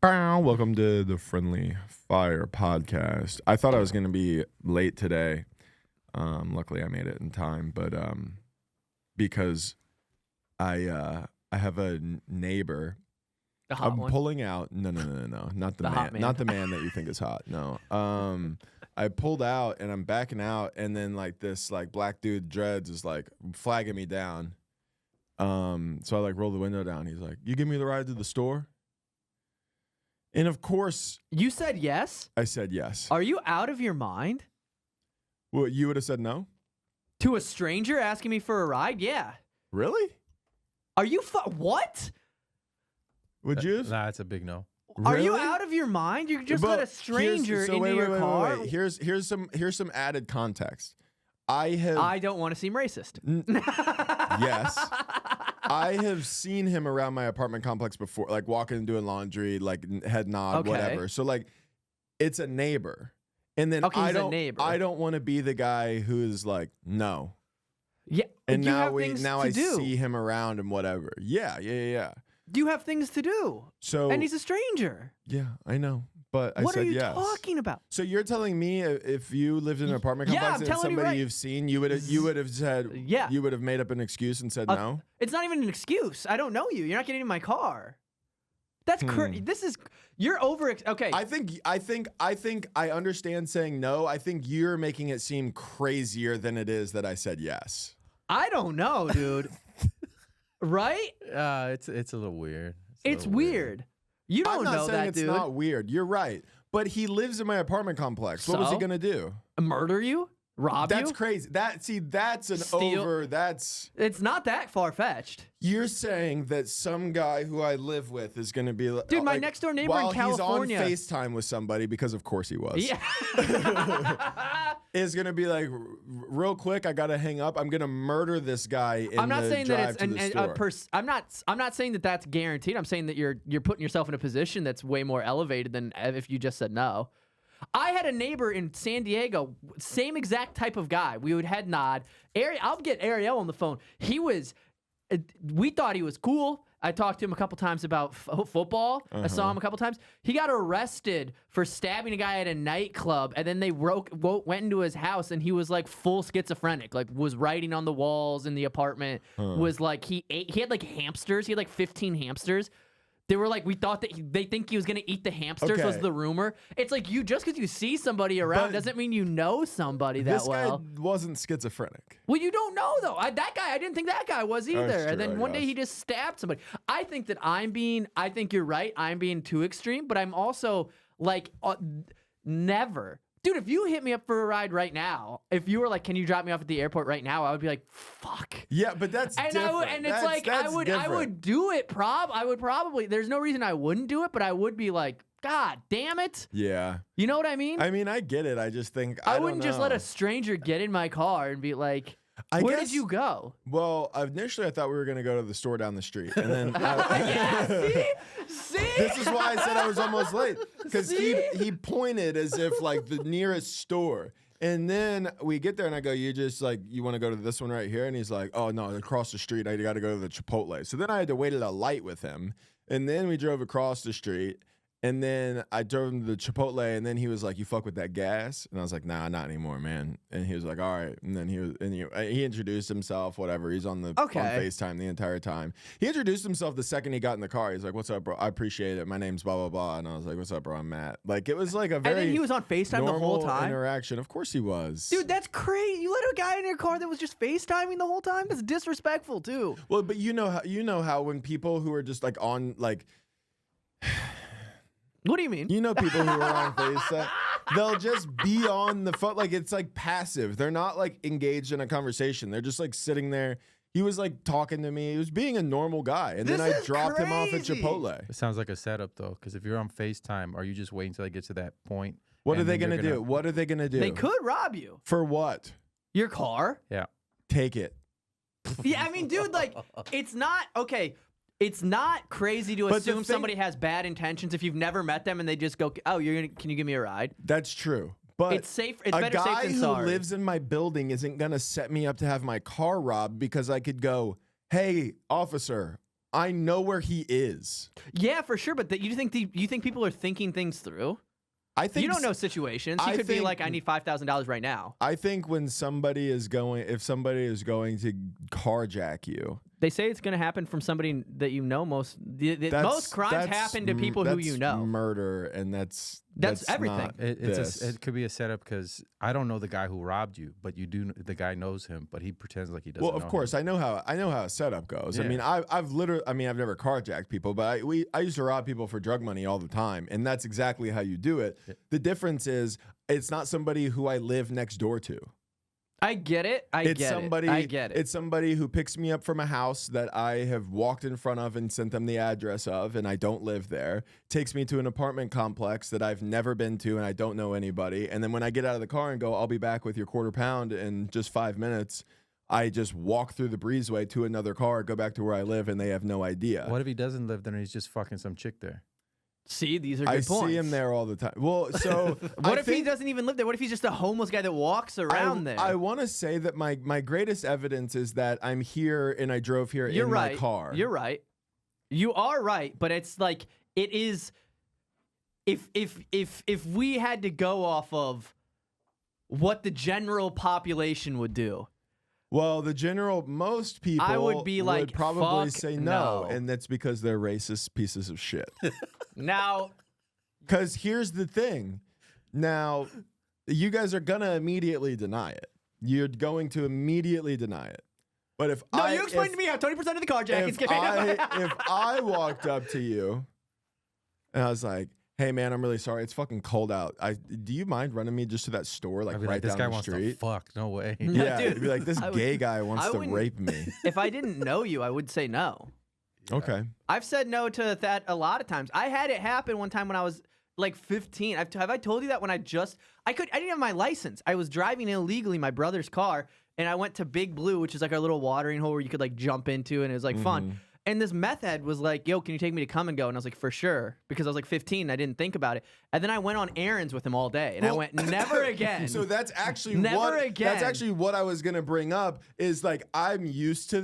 Welcome to the Friendly Fire podcast. I thought I was going to be late today. Luckily, I made it in time, but because I have a neighbor. The hot one? Pulling out. No, not the man. Not the man that you think is hot. No. I pulled out and I'm backing out, and then like this like black dude dreads is like flagging me down. So I like roll the window down. He's like, "You give me the ride to the store?" And of course, You said yes? I said yes. Are you out of your mind? Well, you would have said no? To a stranger asking me for a ride? Yeah. Really? Are you what? Would you? Nah, it's a big no. Are you Really? out of your mind? You just But let a stranger into wait, your car? Wait. Here's some added context. I don't want to seem racist. Yes. I have seen him around my apartment complex before, like walking and doing laundry, like head nod, Okay. whatever. So like, it's a neighbor, and then Okay, he's a neighbor. I don't want to be the guy who is like, no. Yeah. And you now have things to I do. see him around and whatever. Yeah. You have things to do. So And he's a stranger. yeah, I know, but I What said are you yes. talking about? So you're telling me if you lived in an apartment Yeah, complex I'm and telling you somebody right. you've seen, you would have said Yeah. you would have made up an excuse and said no? It's not even an excuse. I don't know you. You're not getting in my car. That's crazy. You're over. Okay. I think I understand saying no. I think you're making it seem crazier than it is that I said yes. I don't know, dude. Right? It's a little weird. It's weird. You don't I'm not know saying that, it's dude. not weird. You're right. But he lives in my apartment complex. What was he So? gonna do? Murder you? Rob That's you? crazy. That's an Steal- that's It's not that far fetched. you're saying that some guy who I live with is gonna be like, Dude, my next door neighbor in while California. he's on FaceTime with somebody, because of course he was. Yeah. Is gonna be like, real quick, I gotta hang up. I'm gonna murder this guy in I'm not the saying drive that to it's the store. I'm not saying that that's guaranteed. I'm saying that you're putting yourself in a position that's way more elevated than if you just said no. I had a neighbor in San Diego, same exact type of guy. We would head nod. I'll get Ariel on the phone. We thought he was cool. I talked to him a couple times about football. I saw him a couple times. He got arrested for stabbing a guy at a nightclub, and then they went into his house, and he was like full schizophrenic, like was writing on the walls in the apartment. Was like he had like hamsters. He had like 15 hamsters. They were like, we thought that they think he was gonna eat the hamsters. Was Okay. the rumor? It's like just because you see somebody around But doesn't mean you know somebody that This well. guy wasn't schizophrenic. Well, you don't know though. I didn't think that guy was either. That's true, And then I one day guess. he just stabbed somebody. I think you're right. I'm being too extreme, but I'm also like, never. Dude, if you hit me up for a ride right now, if you were like, can you drop me off at the airport right now? I would be like, fuck. Yeah, but that's And different. I would do it. I would probably. There's no reason I wouldn't do it, but I would be like, God damn it. Yeah. You know what I mean? I mean, I get it. I just think I don't wouldn't just know. let a stranger get in my car and be like, I where guess- did you go? Well, initially I thought we were gonna go to the store down the street, and then Yeah, see? this is why I said I was almost late, because See? he pointed as if like the nearest store. And then we get there and I go, you want to go to this one right here? And he's like, oh no, across the street, I got to go to the Chipotle. So then I had to wait at a light with him. And then we drove across the street. And then I drove him to the Chipotle, and then he was like, "You fuck with that gas?" And I was like, "Nah, not anymore, man." And he was like, "All right." And then he introduced himself, whatever. He's on FaceTime the entire time. He introduced himself the second he got in the car. He's like, "What's up, bro? I appreciate it. My name's blah blah blah." And I was like, "What's up, bro? I'm Matt." Like it was like a very And then he was on FaceTime the whole normal time. interaction. Of course he was, Dude, that's crazy. You let a guy in your car that was just FaceTiming the whole time? That's disrespectful too. Well, but you know how when people who are just like on like. What do you mean? You know people who are on FaceTime, they'll just be on the phone. Like, it's like passive. They're not like engaged in a conversation. They're just like sitting there. He was like talking to me. He was being a normal guy. And then This I is dropped him off at crazy. Chipotle. It sounds like a setup though, because if you're on FaceTime, are you just waiting until they get to that point? What are and they then going to you're do? What are they going to do? They could rob you. For what? Your car? Yeah. Take it. Yeah, I mean, dude, like, it's not, okay, it's not crazy to But the assume thing- somebody has bad intentions if you've never met them and they just go, oh, can you give me a ride? That's true. But It's safe. It's a better safe guy than who sorry. lives in my building isn't going to set me up to have my car robbed because I could go, hey, officer, I know where he is. Yeah, for sure. But you think people are thinking things through? I think You don't know situations. He could be like, I need $5,000 right now. I think when if somebody is going to carjack you, They say it's going to happen from somebody that you know. Most crimes happen to people who you know. Murder, and that's everything. It could be a setup because I don't know the guy who robbed you, but you do. The guy knows him, but he pretends like he doesn't. Well, of course, I know how a setup goes. Yeah. I mean, I've never carjacked people, but I used to rob people for drug money all the time, and that's exactly how you do it. Yeah. The difference is it's not somebody who I live next door to. I get it. I get it. It's somebody who picks me up from a house that I have walked in front of and sent them the address of, and I don't live there. Takes me to an apartment complex that I've never been to, and I don't know anybody. And then when I get out of the car and go, I'll be back with your quarter pound in just 5 minutes, I just walk through the breezeway to another car, go back to where I live, and they have no idea. What if he doesn't live there and he's just fucking some chick there? See, these are good points. I see him there all the time. Well, so what if he doesn't even live there? What if he's just a homeless guy that walks around there? I want to say that my greatest evidence is that I'm here and I drove here in my car. You're right. You are right, but it's like it is. If we had to go off of what the general population would do. Well, most people I would be like, would probably fuck say no, and that's because they're racist pieces of shit. Now, because here's the thing. Now, you guys are gonna immediately deny it. You're going to immediately deny it. But if you explained to me how 20% of the carjackings get made up. If I walked up to you and I was like, "Hey man, I'm really sorry. It's fucking cold out. Do you mind running me just to that store, like right this down guy the wants street?" to fuck. No way. Yeah, dude, it'd be like, this gay guy wants to wouldn't- rape me. If I didn't know you, I would say no. Okay. I've said no to that a lot of times. I had it happen one time when I was like 15. Have I told you that when I didn't have my license. I was driving illegally my brother's car, and I went to Big Blue, which is like our little watering hole where you could like jump into, and it was like fun. And this meth head was like, yo, can you take me to Come and Go? And I was like, for sure. Because I was like 15 and I didn't think about it. And then I went on errands with him all day. And I went, never again. So that's actually again. That's actually what I was gonna bring up is like I'm used to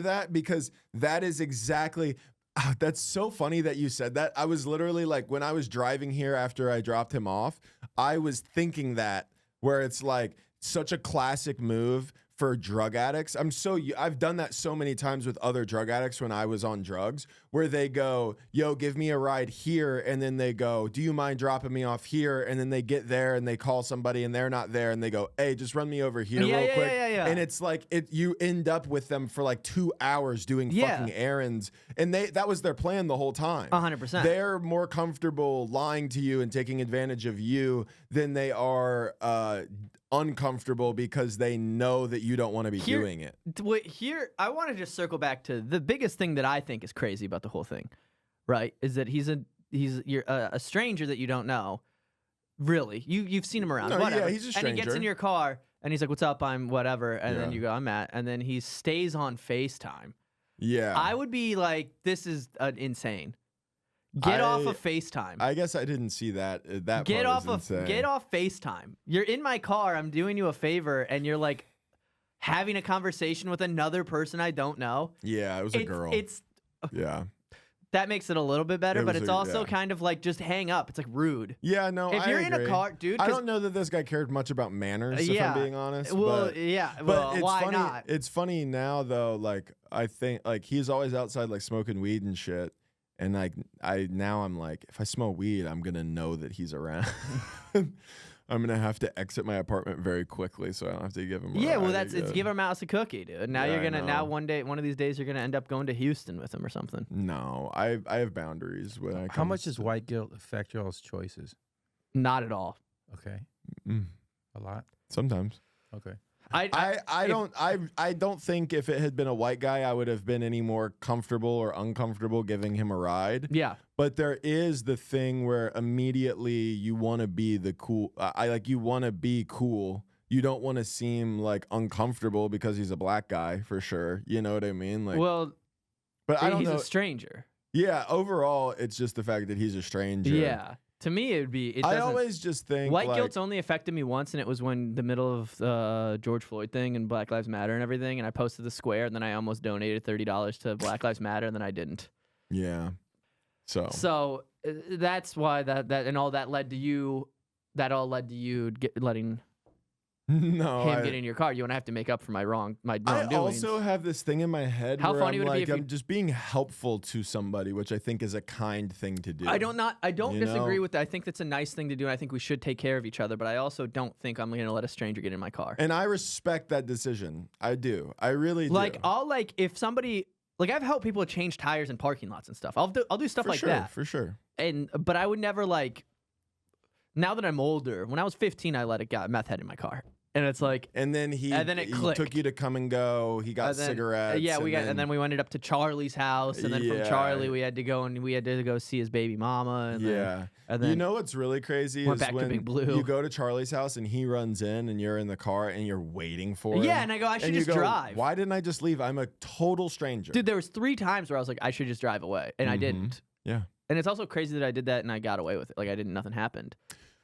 that because that is exactly that's so funny that you said that. I was literally like when I was driving here after I dropped him off, I was thinking that where it's like such a classic move for drug addicts. I've done that so many times with other drug addicts when I was on drugs where they go, yo, give me a ride here. And then they go, do you mind dropping me off here? And then they get there and they call somebody and they're not there. And they go, hey, just run me over here real quick. Yeah. And it's like, you end up with them for like 2 hours doing fucking errands. And that was their plan the whole time. 100%. They're more comfortable lying to you and taking advantage of you than they are uncomfortable because they know that you don't want to be doing it. Here, I want to just circle back to the biggest thing that I think is crazy about the whole thing, right? Is that you're a stranger that you don't know. Really, you've seen him around. No, whatever. yeah, he's a stranger. And he gets in your car and he's like, "What's up? I'm whatever." And then you go, "I'm Matt." And then he stays on FaceTime. Yeah, I would be like, "This is insane." Get off of FaceTime. I guess I didn't see that. Get off FaceTime. You're in my car. I'm doing you a favor, and you're like having a conversation with another person I don't know. Yeah, it was a girl. Yeah. That makes it a little bit better, but it's also kind of like just hang up. It's like rude. Yeah, no, if you're in a car, dude. I don't know that this guy cared much about manners, if I'm being honest. Well, but why funny, not? It's funny now though. Like I think like he's always outside like smoking weed and shit. And like I'm like, if I smell weed, I'm gonna know that he's around. I'm gonna have to exit my apartment very quickly, so I don't have to give him. It's give a mouse a cookie, dude. Now you're gonna one of these days, you're gonna end up going to Houston with him or something. No, I have boundaries when I. How much does white guilt affect y'all's choices? Not at all. Okay, a lot. Sometimes. Okay. I don't think if it had been a white guy, I would have been any more comfortable or uncomfortable giving him a ride. Yeah. But there is the thing where immediately you want to be the cool. You want to be cool. You don't want to seem like uncomfortable because he's a black guy for sure. You know what I mean? Like, but I don't know. He's a stranger. Yeah. Overall, it's just the fact that he's a stranger. Yeah. To me, it would be. It I doesn't. always just think White like, guilt's only affected me once, and it was when the middle of the George Floyd thing and Black Lives Matter and everything, and I posted the square, and then I almost donated $30 to Black Lives Matter, and then I didn't. Yeah. So that's why that and all that led to you. That all led to you letting him get in your car. You want to have to make up for my I wrongdoings. also have this thing in my head How where funny I'm would it be like, if I'm just being helpful to somebody, which I think is a kind thing to do. I don't You disagree know? with that. I think that's a nice thing to do, and I think we should take care of each other. But I also don't think I'm going to let a stranger get in my car. And I respect that decision. I do. I really do. Like if somebody I've helped people change tires in parking lots and stuff. I'll do stuff like that. For sure. But I would never now that I'm older, when I was 15, I let a guy meth head in my car. And it's like, And then it he clicked. took you to come and go. He got cigarettes. Yeah, and then we ended up to Charlie's house, and then from Charlie we had to go see his baby mama. And then you know what's really crazy went is back to when Big Blue. you go to Charlie's house and he runs in and you're in the car and you're waiting for him. Yeah, and I go, I should and you just go, drive. Why didn't I just leave? I'm a total stranger. Dude, there was 3 times where I was like, I should just drive away, and I didn't. Yeah. And it's also crazy that I did that and I got away with it. Like nothing happened.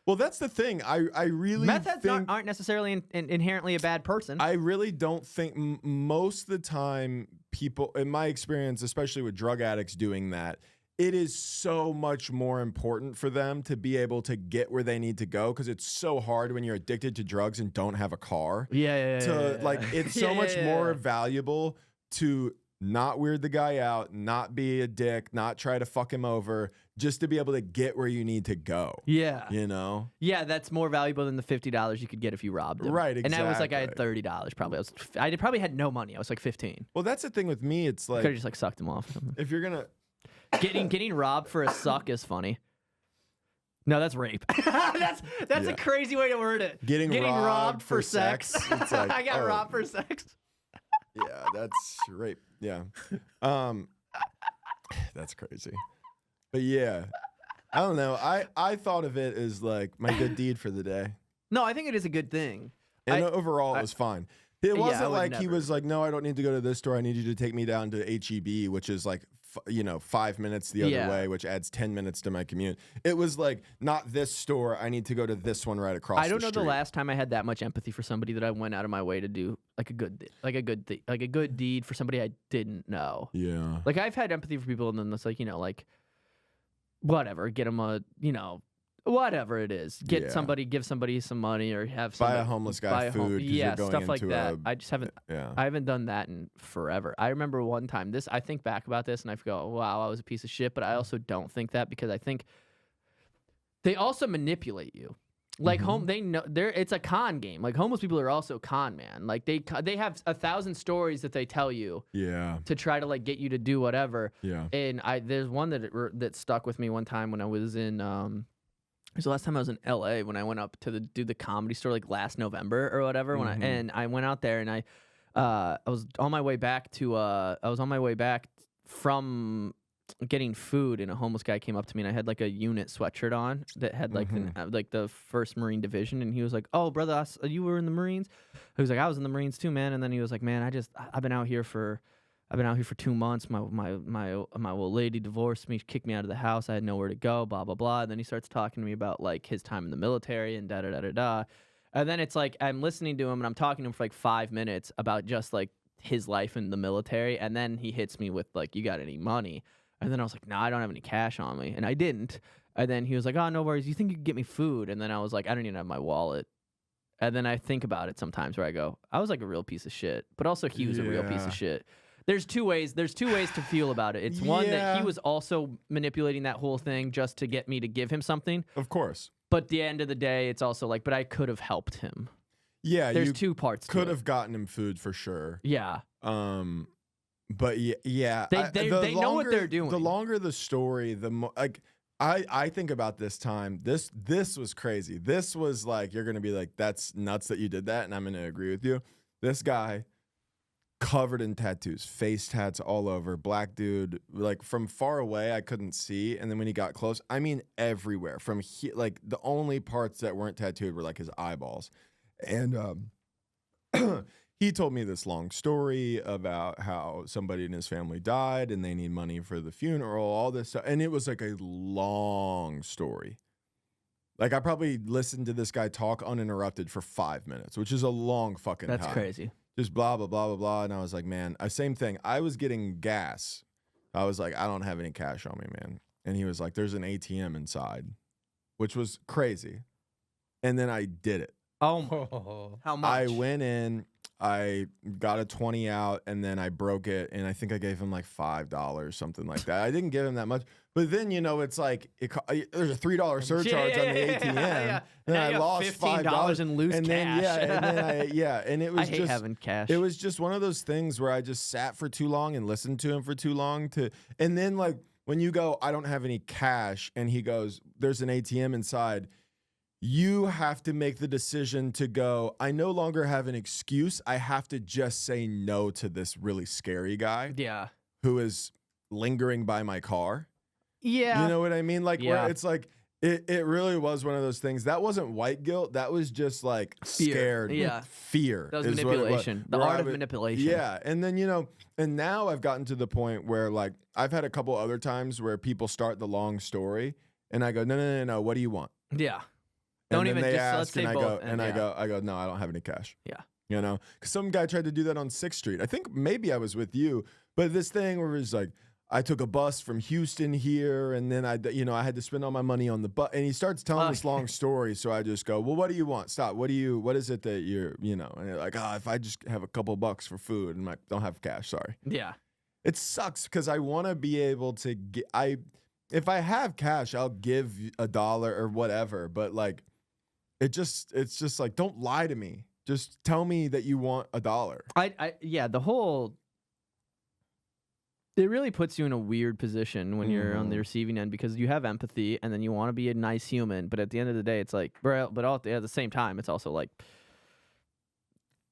Well, that's the thing. I really Meth heads think aren't necessarily inherently a bad person. I really don't think most of the time people, in my experience, especially with drug addicts doing that, it is so much more important for them to be able to get where they need to go because it's so hard when you're addicted to drugs and don't have a car. Yeah. It's so much more valuable to not weird the guy out, not be a dick, not try to fuck him over, just to be able to get where you need to go. Yeah. You know? Yeah, that's more valuable than the $50 you could get if you robbed him. Right, And I was like, I had exactly. $30 probably. I probably had no money. I was like 15. Well, that's the thing with me. It's Could like, have just sucked him off. if you're going to, Getting robbed for a suck is funny. No, that's rape. that's a crazy way to word it. Getting robbed for sex. It's like, I got robbed for sex. Yeah, that's rape. Yeah. That's crazy. But yeah, I don't know. I thought of it as like my good deed for the day. No, I think it is a good thing. And overall, it was fine. It wasn't I would like he never. was like, no, I don't need to go to this store. I need you to take me down to HEB, which is like, 5 minutes the other way, which adds 10 minutes to my commute. It was like, not this store. I need to go to this one right across the street. I don't know the last time I had that much empathy for somebody that I went out of my way to do like a good deed for somebody I didn't know. Yeah. Like I've had empathy for people, and then it's like whatever, get them whatever it is, give somebody some money, or have buy a homeless guy food. 'Cause you're going stuff like into that. I just haven't. Yeah. I haven't done that in forever. I remember one time. I think back about this, and I go, "Wow, I was a piece of shit." But I also don't think that, because I think they also manipulate you. Like they know it's a con game. Like homeless people are also con man. Like they have 1,000 stories that they tell you. Yeah. To try to get you to do whatever. Yeah. And there's one that stuck with me one time when I was in it was the last time I was in LA, when I went up to do the Comedy Store last November or whatever. When I went out there, and I was on my way back from getting food, and a homeless guy came up to me, and I had a unit sweatshirt on that had the 1st Marine Division, and he was like, "Oh, brother, you were in the Marines?" He was like, "I was in the Marines too, man." And then he was like, "Man, I've been out here for 2 months. My old lady divorced me, kicked me out of the house. I had nowhere to go, blah, blah, blah." And then he starts talking to me about his time in the military and da-da-da-da-da. And then it's I'm listening to him, and I'm talking to him for 5 minutes about just his life in the military. And then he hits me with "You got any money?" And then I was like, "No, I don't have any cash on me." And I didn't. And then he was like, "Oh, no worries. You think you could get me food?" And then I was like, "I don't even have my wallet." And then I think about it sometimes where I go, I was a real piece of shit, but also he was a real piece of shit. There's two ways to feel about it. It's one that he was also manipulating that whole thing just to get me to give him something. Of course. But at the end of the day, it's also but I could have helped him. Yeah. There's 2 parts to it. Could have gotten him food for sure. Yeah. But yeah. They know what they're doing. The longer the story, the more I think about this time. This was crazy. This was you're gonna be that's nuts that you did that, and I'm gonna agree with you. This guy, covered in tattoos, face tats all over, black dude, from far away I couldn't see, and then when he got close, I mean everywhere. From the only parts that weren't tattooed were his eyeballs. And he told me this long story about how somebody in his family died and they need money for the funeral, all this stuff. And it was a long story. Like I probably listened to this guy talk uninterrupted for 5 minutes, which is a long fucking That's time. crazy. Just blah, blah, blah, blah, blah. And I was like, man, same thing. I was getting gas. I was like, I don't have any cash on me, man. And he was like, there's an ATM inside, which was crazy. And then I did it. Oh, how much? I went in, I got a 20 out, and then I broke it. And I think I gave him like $5, something like that. I didn't give him that much. But then, you know, it's like, there's a $3 surcharge on the ATM. Yeah. And Now I you have lost $15 $5 and lose and then, cash. and it was I hate just having cash. It was just one of those things where I just sat for too long and listened to him for too long and then like when you go, I don't have any cash, and he goes, there's an ATM inside. You have to make the decision to go, I no longer have an excuse. I have to just say no to this really scary guy Yeah. who is lingering by my car. Yeah. You know what I mean? Like, Yeah. where it's like, it really was one of those things. That wasn't white guilt. That was just like Fear. scared. Yeah. Fear. That was is what it manipulation. The Where art I of would- manipulation. Yeah. And then, you know, and now I've gotten to the point where like I've had a couple other times where people start the long story and I go, no. What do you want? Yeah. And Don't then even they just ask let's say and I both. go, and I go, no, I don't have any cash. Yeah. You know, because some guy tried to do that on 6th Street. I think maybe I was with you, but this thing where it's like, I took a bus from Houston here, and then I had to spend all my money on the bus. And he starts telling this long story, so I just go, well, what do you want? Stop. What is it that you're, you know? And you're like, if I just have a couple bucks for food, and I don't have cash, sorry. Yeah. It sucks because I want to be able to get. If I have cash, I'll give $1 or whatever. But like, it's just like, don't lie to me. Just tell me that you want $1. Yeah, the whole it really puts you in a weird position when you're on the receiving end because you have empathy and then you want to be a nice human, but at the end of the day, it's like, but at the same time, it's also like,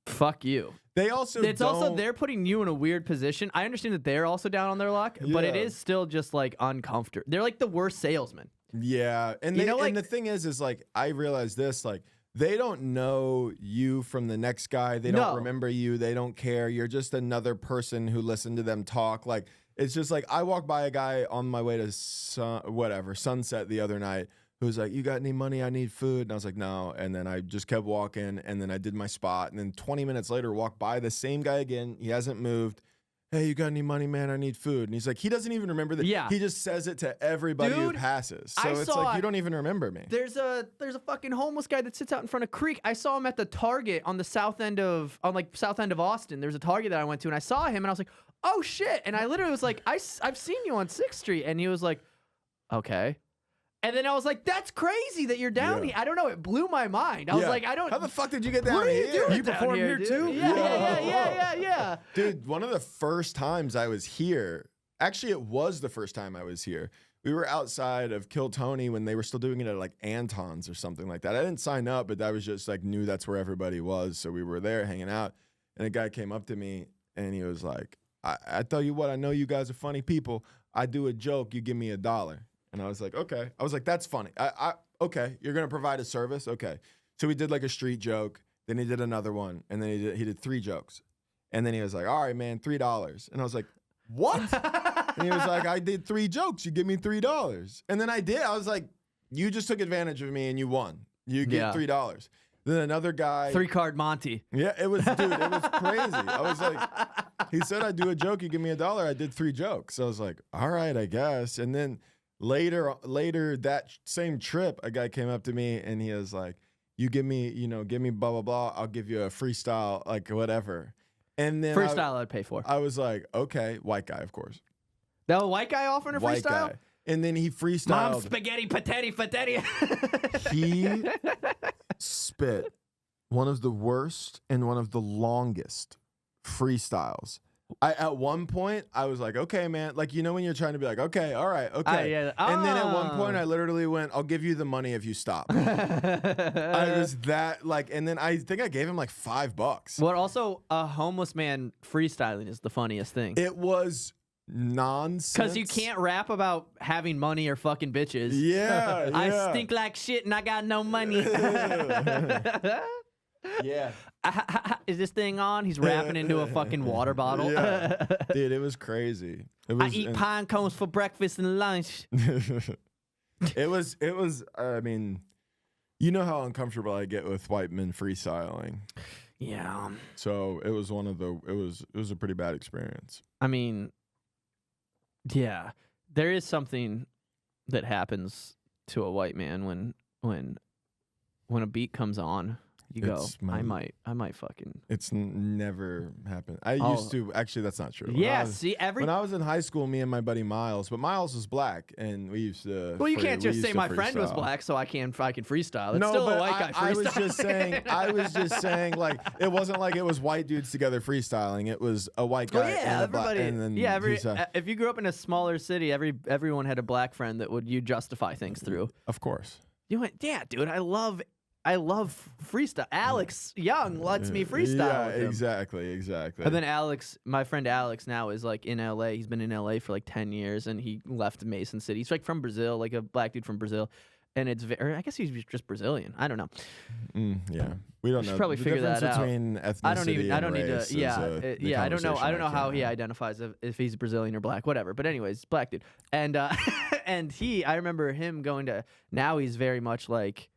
fuck you. They also It's also they're putting you in a weird position. I understand that they're also down on their luck, but it Yeah. is still just like uncomfortable. They're like the worst salesman. Yeah, and You know, like- and the thing is like I realize this, like they don't know you from the next guy. They don't No. remember you. They don't care. You're just another person who listened to them talk. Like it's just like I walked by a guy on my way to Sunset the other night who was like, "You got any money? I need food." And I was like, "No." And then I just kept walking, and then I did my spot, and then 20 minutes later, walked by the same guy again. He hasn't moved. Hey, you got any money, man? I need food. And he's like, he doesn't even remember that. Yeah. He just says it to everybody who Dude, passes. So I it's saw like, it. you don't even remember me. There's a fucking homeless guy that sits out in front of Creek. I saw him at the Target on the south end of Austin. There's a Target that I went to, and I saw him, and I was like, oh shit! And I literally was like, I've seen you on 6th Street, and he was like, okay. And then I was like, that's crazy that you're down Yeah. here. I don't know. It blew my mind. I was Yeah. like, I don't. How the fuck did you get down What are you here? doing You down perform here dude? too? Yeah. Dude, one of the first times I was here, actually, it was the first time I was here. We were outside of Kill Tony when they were still doing it at like Anton's or something like that. I didn't sign up, but I was just like, knew that's where everybody was. So we were there hanging out. And a guy came up to me and he was like, I tell you what, I know you guys are funny people. I do a joke, you give me $1. And I was like, okay. I was like, that's funny. Okay, you're gonna provide a service? Okay. So we did like a street joke, then he did another one, and then he did 3 jokes. And then he was like, all right, man, $3. And I was like, what? And he was like, I did 3 jokes, you give me $3. And then I did. I was like, you just took advantage of me and you won. You get $3. Then another guy 3-card Monty. Yeah, it was crazy. I was like, he said I'd do a joke, you give me $1. I did 3 jokes. So I was like, all right, I guess. And then later that same trip, a guy came up to me and he was like, you give me blah, blah, blah. I'll give you a freestyle, like whatever. And then Freestyle I'd pay for. I was like, okay, white guy, of course. That white guy offering a White freestyle? guy. And then he Mom, freestyled. spaghetti, patati. He spit one of the worst and one of the longest freestyles. At one point, I was like, okay, man. Like, you know when you're trying to be like, okay, all right, okay. Yeah. And then at one point, I literally went, I'll give you the money if you stop. I was that, like, and then I think I gave him like $5. What also, a homeless man freestyling is the funniest thing. It was nonsense. Because you can't rap about having money or fucking bitches. Yeah, I yeah. stink like shit and I got no money. Yeah. Is this thing on? He's rapping into a fucking water bottle. Yeah. Dude, it was crazy. It I was, eat pine cones for breakfast and lunch. it was, I mean, You know how uncomfortable I get with white men freestyling. Yeah. So it was it was a pretty bad experience. I mean, yeah, there is something that happens to a white man when a beat comes on. You It's go, I might fucking. It's never happened. I used to. Actually, that's not true. Yeah, When I was in high school, me and my buddy Miles, but Miles was black, and we used to. Well, you can't just say my friend was black, so I can freestyle. It's still a white guy freestyling. I was just saying, like, it wasn't like it was white dudes together freestyling. It was a white guy. Well, yeah, and a black, and then if you grew up in a smaller city, everyone had a black friend that you justify things through. Of course. You went, yeah, dude, I love freestyle. Alex Young lets me freestyle. Yeah, exactly. And then my friend Alex now is like in LA. He's been in LA for like 10 years and he left Mason City. He's like from Brazil, like a black dude from Brazil. And I guess he's just Brazilian. I don't know. Yeah, we don't know. Probably the figure that out. Between ethnicity I don't and need race to. Yeah, yeah. I don't know. I don't know how he had. identifies if he's Brazilian or black, whatever. But anyways, black dude. And and I remember him going to. Now he's very much like.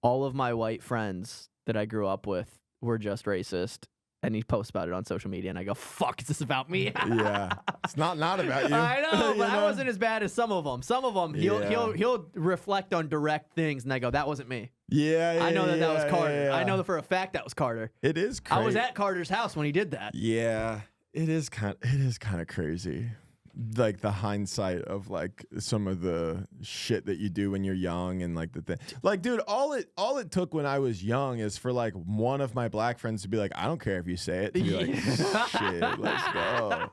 All of my white friends that I grew up with were just racist, and he posts about it on social media, and I go, "Fuck, is this about me?" Yeah, it's not about you. I know, but You I wasn't as bad as some of them. Some of them, he'll reflect on direct things, and I go, "That wasn't me." Yeah, I know that was Carter. Yeah. I know that for a fact that was Carter. It is crazy. I was at Carter's house when he did that. Yeah, it is kind of crazy. Like the hindsight of like some of the shit that you do when you're young and like the thing. Like, dude, all it took when I was young is for like one of my black friends to be like, I don't care if you say it. To be like, shit, let's go.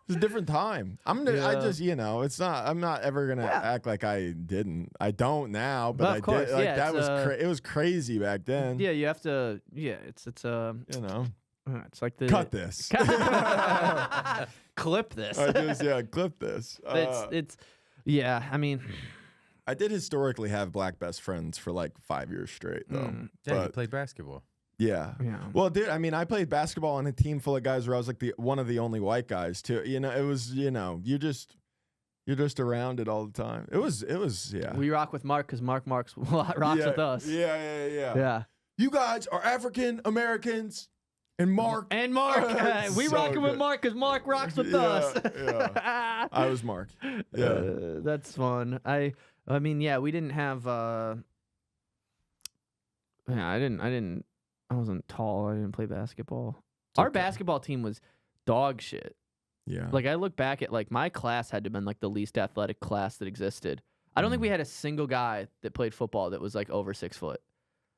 It's a different time. I just, it's not. I'm not ever gonna act like I didn't. I don't now, but I course, did. Like yeah, it was crazy back then. Yeah, you have to. Yeah, it's It's like the cut this. Clip this. Clip this. It's yeah. I mean, I did historically have black best friends for like 5 years straight though. Yeah, you played basketball. Yeah. Well, dude, I mean, I played basketball on a team full of guys where I was like one of the only white guys too. It was, you're just around it all the time. It was, yeah. We rock with Mark because Mark rocks with us. Yeah. You guys are African Americans. And Mark. We So rocking with good. Mark because Mark rocks with us. Yeah. I was Mark. Yeah. That's fun. I mean, yeah, we didn't have. I wasn't tall. I didn't play basketball. Our basketball team was dog shit. Yeah. Like I look back at like my class had to have been like the least athletic class that existed. I don't think we had a single guy that played football that was like over 6 foot.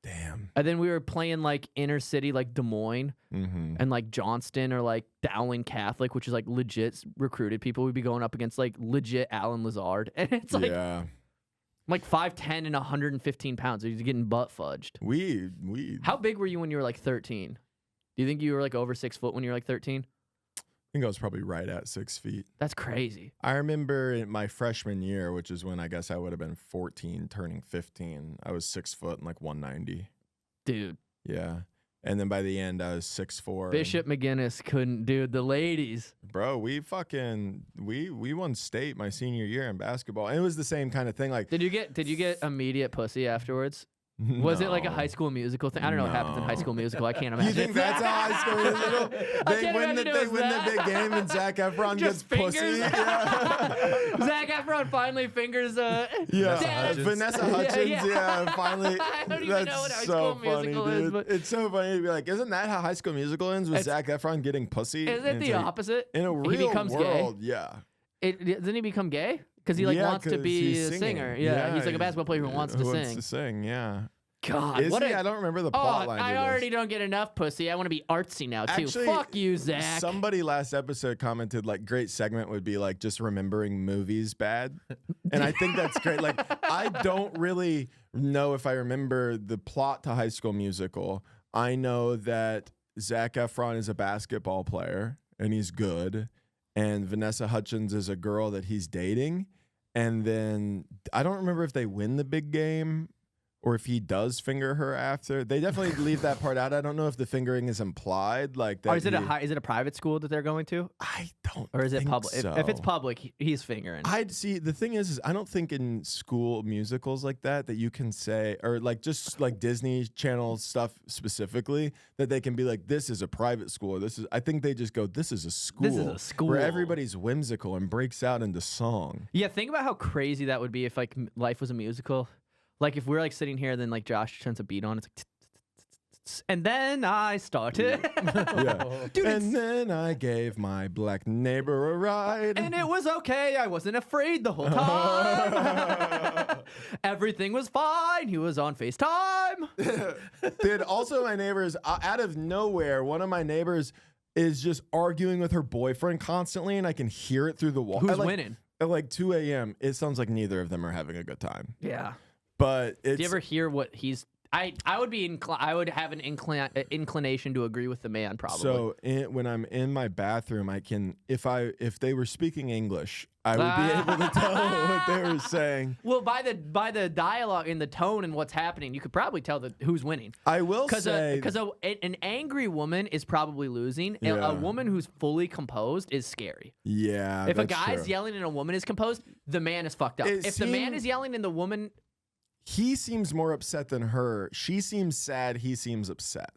Damn. And then we were playing like inner city, like Des Moines and like Johnston or like Dowling Catholic, which is like legit recruited people. We'd be going up against like legit Alan Lazard. And it's like, like 5'10" and 115 pounds. He's getting butt fudged. How big were you when you were like 13? Do you think you were like over 6 foot when you were like 13? I think I was probably right at 6 feet. That's crazy. I remember in my freshman year, which is when I guess I would have been 14, turning 15. I was 6 foot and like 190. Dude. Yeah. And then by the end, I was 6'4". Bishop McGinnis couldn't, dude. The ladies. Bro, we won state my senior year in basketball. And it was the same kind of thing. Like, did you get immediate pussy afterwards? Was it like a High School Musical thing? I don't know what happens in High School Musical. I can't imagine. You think that's how High School Musical? They win the big game and Zac Efron gets pussy. Yeah. Zac Efron finally fingers. Vanessa Hudgens. Yeah, finally. I don't even know what High School Musical is. But it's so funny to be like, isn't that how High School Musical ends with Zac Efron getting pussy? Isn't it the opposite? In a real becomes world, gay? yeah. Doesn't he become gay? Because he like wants to be a singer. Yeah, he's like a basketball player who wants to sing. Yeah. God, Is he? I don't remember the plot line. I already don't get enough pussy. I want to be artsy now too. Actually, fuck you, Zach. Somebody last episode commented like great segment would be like just remembering movies bad. And I think that's great. Like I don't really know if I remember the plot to High School Musical. I know that Zac Efron is a basketball player and he's good. And Vanessa Hudgens is a girl that he's dating. And then I don't remember if they win the big game or if he does finger her after. They definitely leave that part out. I don't know if the fingering is implied, like that. Or is it a private school that they're going to? I don't. Or is it think public? So. If it's public, he's fingering. I'd see. The thing is I don't think in school musicals like that you can say, or like just like Disney Channel stuff specifically, that they can be like, this is a private school. Or this is. I think they just go, this is a school. This is a school where everybody's whimsical and breaks out into song. Yeah, think about how crazy that would be if like life was a musical. Like if we're like sitting here, then like Josh turns a beat on, it's like, and then I started. Yeah. Dude, and then I gave my black neighbor a ride. and it was okay. I wasn't afraid the whole time. Everything was fine. He was on FaceTime. Dude, also my neighbors, out of nowhere, one of my neighbors is just arguing with her boyfriend constantly, and I can hear it through the wall. Who's winning? At like 2 a.m., it sounds like neither of them are having a good time. Yeah. But it's... Do you ever hear what he's... I would have an inclination to agree with the man, probably. So when I'm in my bathroom, I can... If they were speaking English, I would be able to tell what they were saying. Well, by the dialogue and the tone and what's happening, you could probably tell who's winning. I will say... Because an angry woman is probably losing. Yeah. A woman who's fully composed is scary. Yeah, If a that's guy's true. yelling and a woman is composed, the man is fucked up. If the man is yelling and the woman... He seems more upset than her. She seems sad. He seems upset.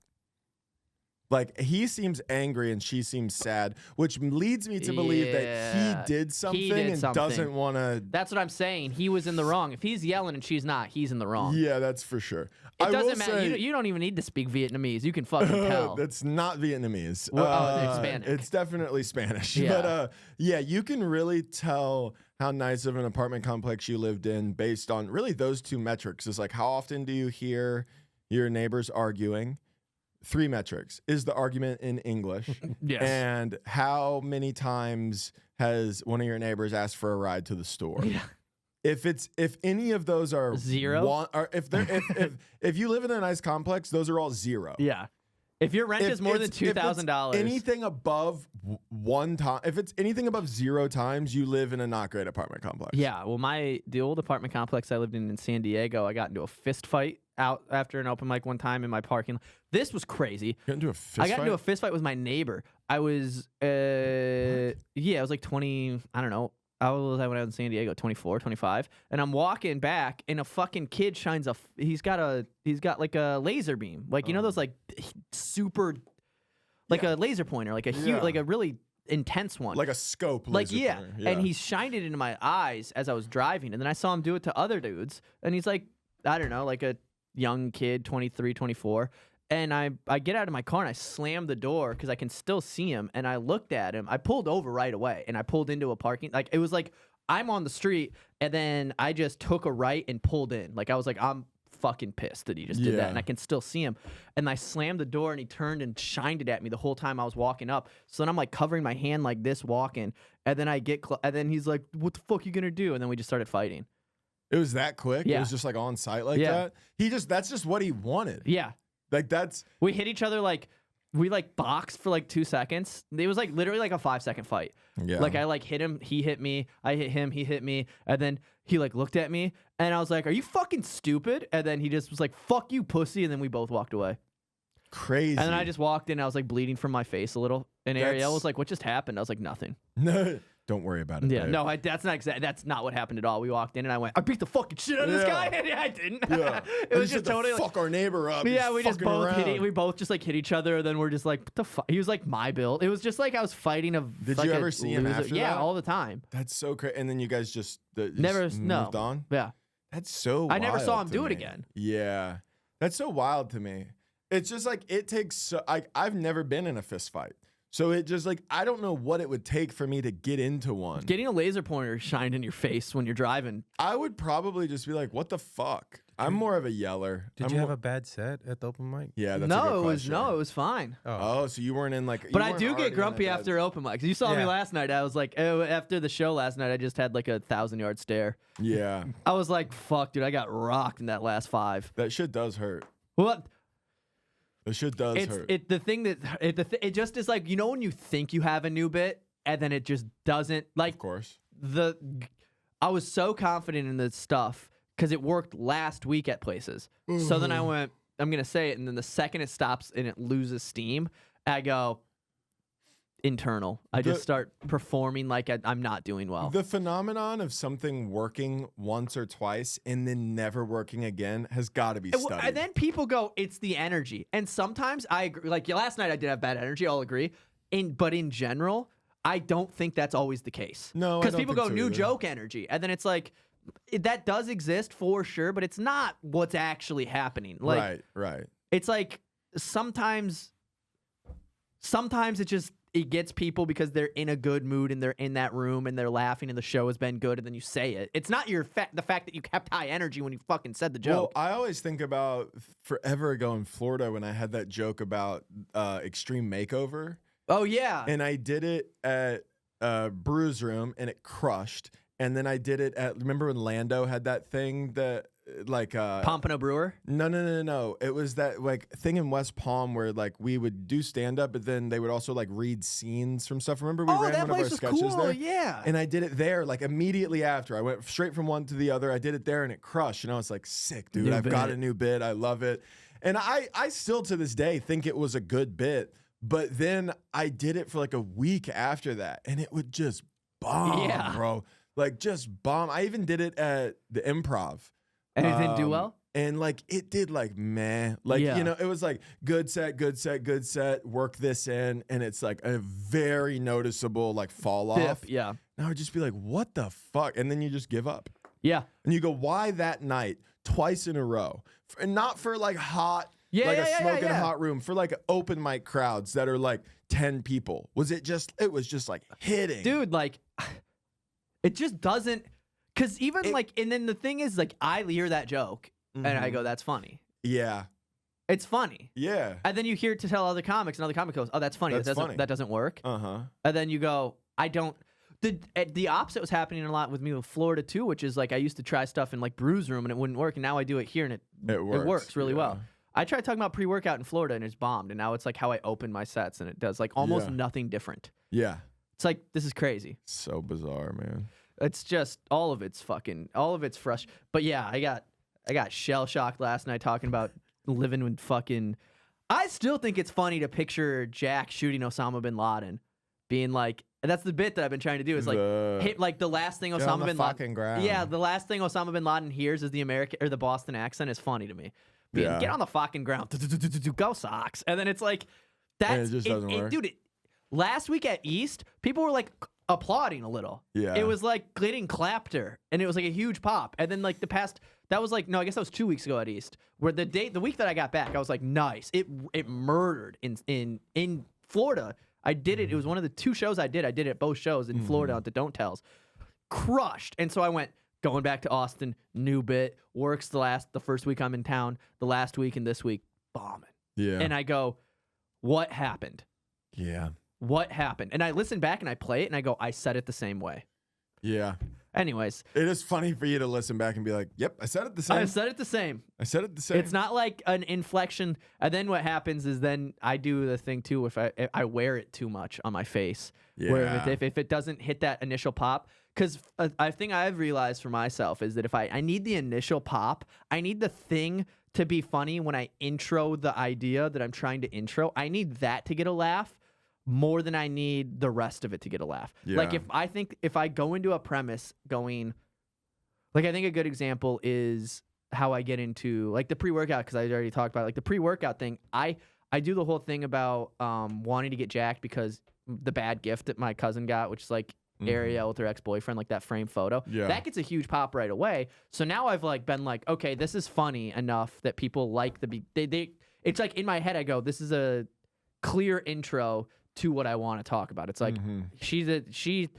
Like, he seems angry and she seems sad, which leads me to believe that he did something and doesn't want to... That's what I'm saying. He was in the wrong. If he's yelling and she's not, he's in the wrong. Yeah, that's for sure. It doesn't matter. You don't even need to speak Vietnamese. You can fucking tell. That's not Vietnamese. It's Spanish. It's definitely Spanish. Yeah. But yeah, you can really tell how nice of an apartment complex you lived in based on really those two metrics. Is like, how often do you hear your neighbors arguing? 3 metrics. Is the argument in English? Yes. And how many times has one of your neighbors asked for a ride to the store? Yeah. If any of those are 0, or if you live in a nice complex, those are all 0. Yeah. If your rent is more than $2,000, anything above 1 time, if it's anything above 0 times, you live in a not great apartment complex. Yeah, well, the old apartment complex I lived in San Diego, I got into a fist fight out after an open mic one time in my parking lot. This was crazy. Got into a fist I got fight? into a fist fight with my neighbor. I was, I was like 20, I don't know. How old was I when I was in San Diego? 24, 25. And I'm walking back, and a fucking kid shines he's got like a laser beam. Like, you know those like super, like a laser pointer, like a huge, like a really intense one. Like a scope. Like, laser yeah. pointer. And he shined it into my eyes as I was driving. And then I saw him do it to other dudes. And he's like, I don't know, like a young kid, 23, 24. And I get out of my car and I slammed the door because I can still see him. And I looked at him. I pulled over right away and I pulled into a parking. Like, it was like I'm on the street and then I just took a right and pulled in. Like, I was like, I'm fucking pissed that he just did that. And I can still see him. And I slammed the door and he turned and shined it at me the whole time I was walking up. So then I'm like covering my hand like this walking. And then I get and then he's like, what the fuck you gonna do? And then we just started fighting. It was that quick? Yeah. It was just like on site like that? That's just what he wanted. Yeah. Like, that's... We hit each other like... We like boxed for like 2 seconds. It was like literally like a 5-second fight. Yeah. Like I like hit him, he hit me, I hit him, he hit me, and then he like looked at me and I was like, "Are you fucking stupid?" And then he just was like, "Fuck you, pussy," and then we both walked away. Crazy. And then I just walked in, I was like bleeding from my face a little. And Ariel was like, "What just happened?" I was like, "Nothing." No, don't worry about it. Yeah, babe. no, that's not what happened at all. We walked in and I went, "I beat the fucking shit out of this guy." And I didn't. Yeah. It was just to totally like, fuck our neighbor up. yeah, He's we just fucking both around. we both just like hit each other. And then we're just like, what the fuck? He was like my build. It was just like I was fighting a. Did like you a ever see him loser. after Yeah, that? all the time. That's so crazy. And then you guys just Never moved on? Yeah. That's so I never saw wild him to do it me. again. Yeah. That's so wild to me. It's just like it takes I've never been in a fist fight. So it just like I don't know what it would take for me to get into one. Getting a laser pointer shined in your face when you're driving. I would probably just be like, "What the fuck?" I'm more of a yeller. Did I'm you have more- a bad set at the open mic? Yeah, that's a good It question. was fine. Oh, so you weren't in like. But you I weren't do already in get a grumpy bad- after open mics. You saw me Yeah. last night. I was like, after the show last night, I just had like a 1,000-yard stare. Yeah, I was like, fuck, dude, I got rocked in that last 5. that shit does hurt. What? That shit does hurt. It just is like, you know when you think you have a new bit and then it just doesn't, like Of course. I was so confident in the stuff because it worked last week at places. So then I went, I'm going to say it. And then the second it stops and it loses steam, I go internal. I just start performing like I'm not doing well. The phenomenon of something working once or twice and then never working again has got to be studied. And then people go, it's the energy. And sometimes I agree. Like last night I did have bad energy. I'll agree. But in general, I don't think that's always the case. No, because people go so new either. joke energy. And then it's like, that does exist for sure, but it's not what's actually happening. Like, right. It's like sometimes it gets people because they're in a good mood and they're in that room and they're laughing and the show has been good and then you say it. It's not the fact that you kept high energy when you fucking said the joke. Well, I always think about forever ago in Florida when I had that joke about Extreme Makeover. Oh, yeah. And I did it at Brews Room and it crushed. And then I did it at, remember when Lando had that thing that like Pompano Brewer? No. It was that like thing in West Palm where like we would do stand up, but then they would also like read scenes from stuff. Remember we ran one of our sketches cool. there? Yeah. And I did it there like immediately after. I went straight from one to the other. I did it there and it crushed. And I was like, sick, dude. I've got a new bit. I love it. And I still to this day think it was a good bit. But then I did it for like a week after that and it would just bomb, bro. Like just bomb. I even did it at the Improv. And it didn't do well? And like it did like meh. Like, you know, it was like good set, work this in. And it's like a very noticeable like fall off. Yeah. And I would just be like, what the fuck? And then you just give up. Yeah. And you go, why that night twice in a row? And not for like hot, a smoking hot room, for like open mic crowds that are like 10 people. It was just like hitting. Dude, like it just doesn't. Because even like, and then the thing is, like, I hear that joke and I go, that's funny. Yeah. It's funny. Yeah. And then you hear it to tell other comics, and other comic goes, oh, that's funny. That doesn't work. Uh-huh. And then you go, I don't. The opposite was happening a lot with me with Florida, too, which is like I used to try stuff in like Brews Room and it wouldn't work. And now I do it here and it works really well. I tried talking about pre-workout in Florida and it's bombed. And now it's like how I open my sets and it does like almost nothing different. Yeah. It's like, this is crazy. So bizarre, man. It's just all of it's fresh. But yeah, I got shell shocked last night talking about living with fucking. I still think it's funny to picture Jack shooting Osama bin Laden, being like, that's the bit that I've been trying to do is like hit like the last thing Osama bin Laden. Ground. Yeah, the last thing Osama bin Laden hears is the American or the Boston accent is funny to me. Get on the fucking ground, go Sox, and then it's like that's it just doesn't work, dude. Last week at East, people were like applauding a little. Yeah. It was like getting clapped and it was like a huge pop. And then like that was like, no, I guess that was 2 weeks ago at East, where the week that I got back, I was like, nice. It murdered in Florida. I did it. It was one of the 2 shows I did. I did it at both shows in Florida at the Don't Tells. Crushed. And so I went going back to Austin, new bit, works the first week I'm in town, the last week and this week, bombing. Yeah. And I go, what happened? Yeah. What happened? And I listen back and I play it and I go, I said it the same way. Yeah. Anyways. It is funny for you to listen back and be like, yep, I said it the same. I said it the same. It's not like an inflection. And then what happens is then I do the thing too, if I wear it too much on my face. Yeah. Where if it doesn't hit that initial pop, because I think I've realized for myself is that if I need the initial pop, I need the thing to be funny when I intro the idea that I'm trying to intro. I need that to get a laugh more than I need the rest of it to get a laugh. Yeah. Like if I go into a premise going, like I think a good example is how I get into like the pre-workout, because I already talked about like the pre-workout thing. I do the whole thing about wanting to get jacked because the bad gift that my cousin got, which is like Ariel with her ex-boyfriend, like that frame photo. Yeah. That gets a huge pop right away. So now I've like been like, okay, this is funny enough that people like it's like in my head I go, this is a clear intro to what I want to talk about. It's like she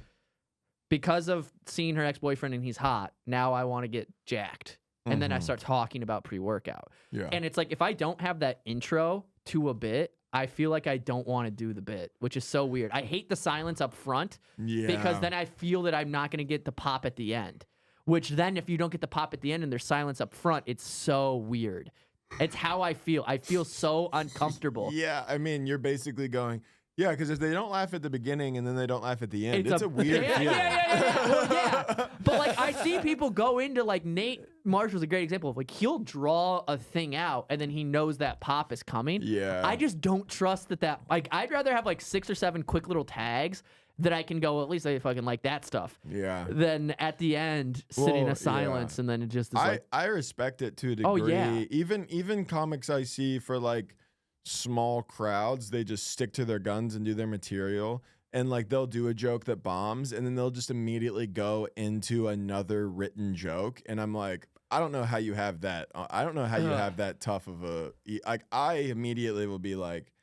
because of seeing her ex-boyfriend and he's hot, now I want to get jacked. And then I start talking about pre-workout. Yeah. And it's like if I don't have that intro to a bit, I feel like I don't want to do the bit, which is so weird. I hate the silence up front because then I feel that I'm not going to get the pop at the end, which then if you don't get the pop at the end and there's silence up front, it's so weird. It's how I feel. I feel so uncomfortable. Yeah, I mean, you're basically going, Yeah, because if they don't laugh at the beginning and then they don't laugh at the end, it's a weird yeah, feeling. yeah. Well, yeah. But like I see people go into like Nate Marshall's a great example of like he'll draw a thing out and then he knows that pop is coming. Yeah. I just don't trust that like I'd rather have like 6 or 7 quick little tags that I can go, well, at least I fucking like that stuff. Yeah. Than at the end sitting in silence and then it just is like I respect it to a degree. Oh, yeah. Even comics I see for like small crowds, they just stick to their guns and do their material. And like they'll do a joke that bombs and then they'll just immediately go into another written joke. And I'm like, I don't know how you have that. I don't know how you have that tough of a like. I immediately will be like,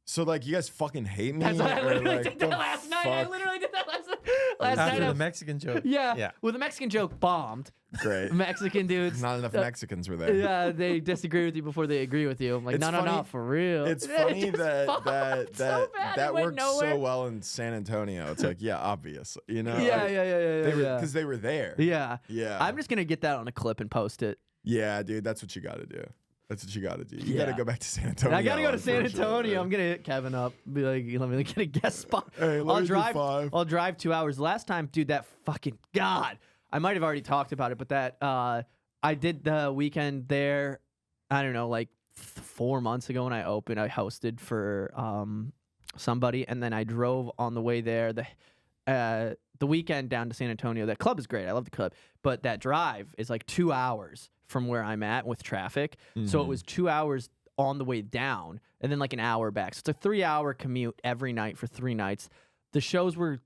so like you guys fucking hate me. That's what I literally like, did that last night. I literally did that last night. After the Mexican joke. Yeah. Well, the Mexican joke bombed. Great. Mexican dudes. Not enough Mexicans were there. Yeah, they disagree with you before they agree with you. I'm like, It's no, funny- for real. It's funny just bombed so bad, it that went worked nowhere. so well in San Antonio. It's like, yeah, obvious, you know. Yeah. Because they were there. Yeah. Yeah. I'm just gonna get that on a clip and post it. Yeah, dude, that's what you got to do. That's what you got to do. You Yeah. got to go back to San Antonio. I gotta go to San unfortunately. Antonio. I'm gonna hit Kevin up. Be like, let me get a guest spot. Hey, let me do 5. I'll drive 2 hours. Last time, dude, that fucking God. I might have already talked about it, but that I did the weekend there. I don't know, like 4 months ago when I opened. I hosted for somebody, and then I drove on the way there. The weekend down to San Antonio. That club is great. I love the club, but that drive is like 2 hours from where I'm at with traffic. So it was 2 hours on the way down and then like an hour back. So it's a 3-hour commute every night for 3 nights. The shows were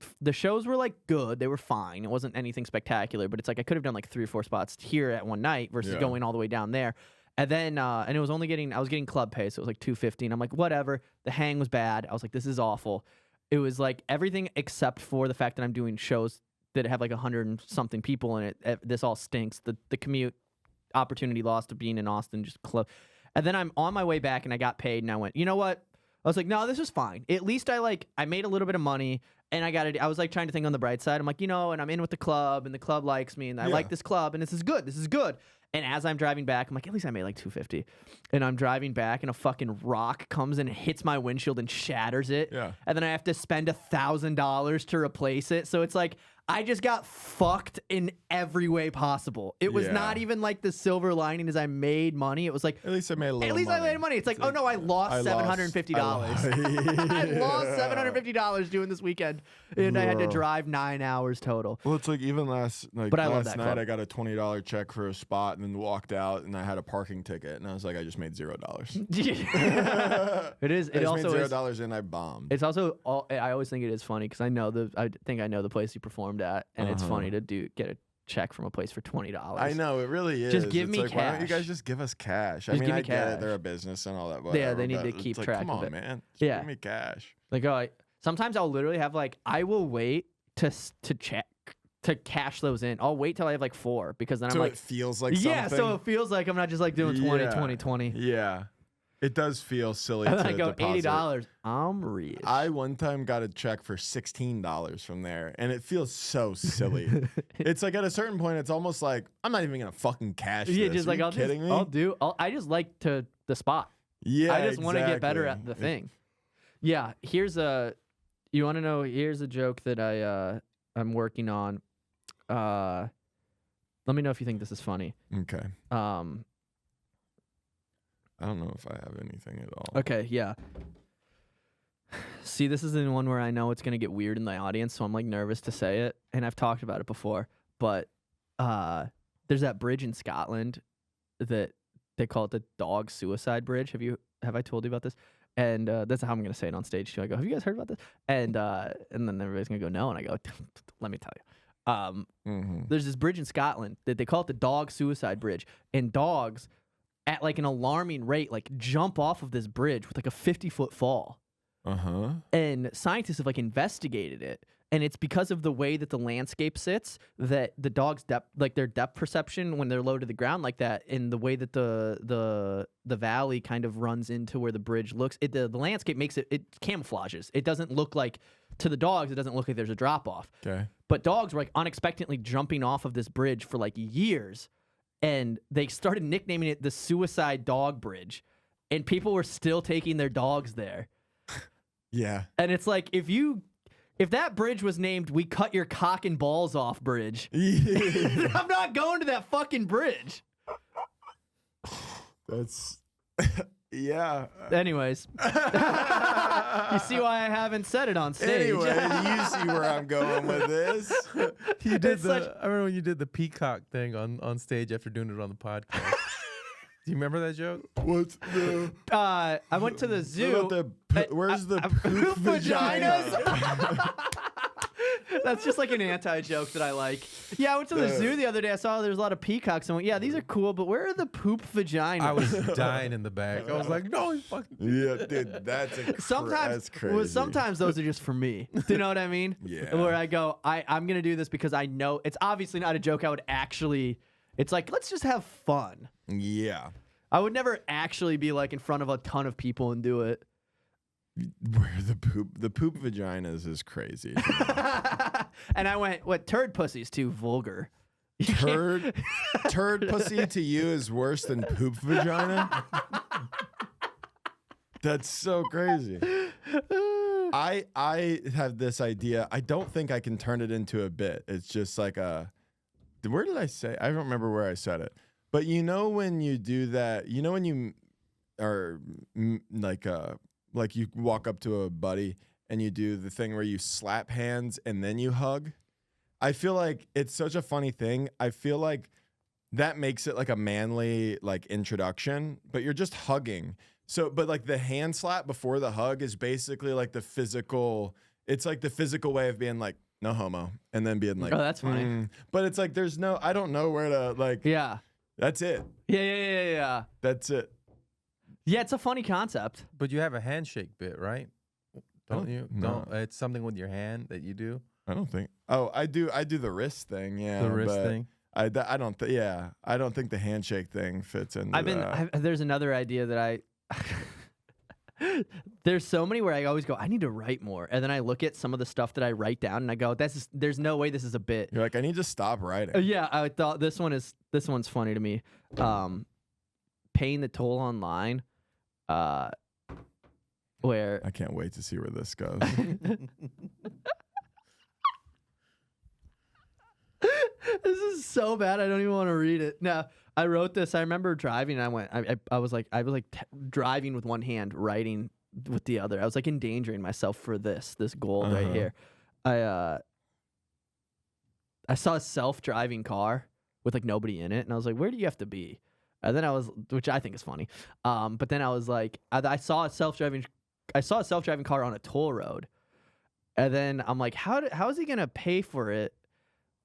like good. They were fine. It wasn't anything spectacular, but it's like I could have done like 3 or 4 spots here at one night versus going all the way down there. And then and it was only I was getting club pay, so it was like $250. And I'm like, whatever. The hang was bad. I was like, this is awful. It was like everything except for the fact that I'm doing shows that have like 100 and something people in it. This all stinks. The commute opportunity lost of being in Austin just close. And then I'm on my way back and I got paid and I went, you know what? I was like, no, this is fine. At least I made a little bit of money and I was like trying to think on the bright side. I'm like, you know, and I'm in with the club and the club likes me and I like this club and this is good. This is good. And as I'm driving back, I'm like, at least I made like $250. And I'm driving back and a fucking rock comes in and hits my windshield and shatters it. Yeah. And then I have to spend $1,000 to replace it. So it's like, I just got fucked in every way possible. It was not even like the silver lining is I made money. It was like, At least I made a little at least money. I made money. It's like, oh no, I lost $750. I lost $750 doing this weekend, and I had to drive 9 hours total. Well, it's like even last But I love last that night club. I got a $20 check for a spot and then walked out and I had a parking ticket and I was like, I just made $0. It is. I It just also made is. $0 and I bombed. It's also. I always think it is funny because I think I know the place you performed at, and it's funny to get a check from a place for $20. I know, it really is. Just give It's me like, why don't you cash. guys just give us cash? I Just mean, give me I get cash. it. They're a business and all that. Yeah, Whatever, they need but to it's keep like, track come of on, it. man. Just Yeah. give me cash. Like, sometimes I'll literally have like I will wait to check to cash those in. I'll wait till I have like 4 because then So I'm like, it feels like something. yeah. So it feels like I'm not just like doing 20, Yeah. 20, 20. Yeah. It does feel silly And to then I go deposit. $80. I'm rich. I one time got a check for $16 from there, and it feels so silly. It's like at a certain point, it's almost like I'm not even gonna fucking cash yeah, this. just Are like you I'll kidding me? I just like the spot. Yeah, I just want to get better at exactly. the thing. Yeah, you want to know? Here's a joke that I'm working on. Let me know if you think this is funny. Okay. I don't know if I have anything at all. Okay, yeah. See, this is the one where I know it's gonna get weird in the audience, so I'm like nervous to say it, and I've talked about it before. But there's that bridge in Scotland that they call it the dog suicide bridge. Have I told you about this? And that's how I'm gonna say it on stage too. I go, have you guys heard about this? And then everybody's gonna go, no, and I go, let me tell you. There's this bridge in Scotland that they call it the dog suicide bridge, and dogs at like an alarming rate like jump off of this bridge with like a 50-foot fall. And scientists have like investigated it, and it's because of the way that the landscape sits that the dog's their depth perception when they're low to the ground like that, and the way that the valley kind of runs into where the bridge looks, the landscape makes it camouflages. It doesn't look like, to the dogs, it doesn't look like there's a drop off. Okay. But dogs were like unexpectedly jumping off of this bridge for like years, and they started nicknaming it the Suicide Dog Bridge, and people were still taking their dogs there. Yeah. And it's like if that bridge was named "We Cut Your Cock and Balls Off Bridge," I'm not going to that fucking bridge. That's yeah. Anyways, you see why I haven't said it on stage. Anyway, you see where I'm going with this. You did It's I remember when you did the peacock thing on stage after doing it on the podcast. Do you remember that joke? What's the I went to the zoo. where's the poop vagina? That's just like an anti-joke that I like. Yeah, I went to the zoo the other day. I saw there's a lot of peacocks and went, yeah, these are cool, but where are the poop vaginas? I was dying in the back. I was like, no, you fucking. Yeah, dude, that's sometimes crazy. well, sometimes those are just for me. Do you know what I mean? Yeah. Where I go, I'm gonna do this because I know it's obviously not a joke. I would actually. It's like, let's just have fun. Yeah. I would never actually be like in front of a ton of people and do it. Where the poop vaginas is crazy. And I went, what, turd pussy's too vulgar. You can't- Turd pussy to you is worse than poop vagina? That's so crazy. I have this idea. I don't think I can turn it into a bit. It's just like where did I say? I don't remember where I said it. But you know when you do that, you know when you are like you walk up to a buddy and you do the thing where you slap hands and then you hug? I feel like it's such a funny thing. I feel like that makes it like a manly like introduction, but you're just hugging. So, but like the hand slap before the hug is basically like the physical, it's like the physical way of being like, no homo. And then being like, oh, that's funny. But it's like, I don't know where to like, Yeah. that's it. Yeah. That's it. Yeah, it's a funny concept. But you have a handshake bit, right? Don't you? No. No, it's something with your hand that you do. I don't think. Oh, I do the wrist thing. Yeah. The wrist but thing. I don't think the handshake thing fits into that. There's another idea that I there's so many where I always go, I need to write more. And then I look at some of the stuff that I write down and I go, there's no way this is a bit. You're like, I need to stop writing. Yeah, I thought this one's funny to me. Paying the toll online, where I can't wait to see where this goes. this is so bad. I don't even want to read it. No, I wrote this. I remember driving. And I was like driving with one hand, writing with the other. I was like endangering myself for this goal right here. I saw a self-driving car with like nobody in it, and I was like, where do you have to be? And then which I think is funny. But then I was like, I saw a self-driving car on a toll road, and then I'm like, how is he gonna pay for it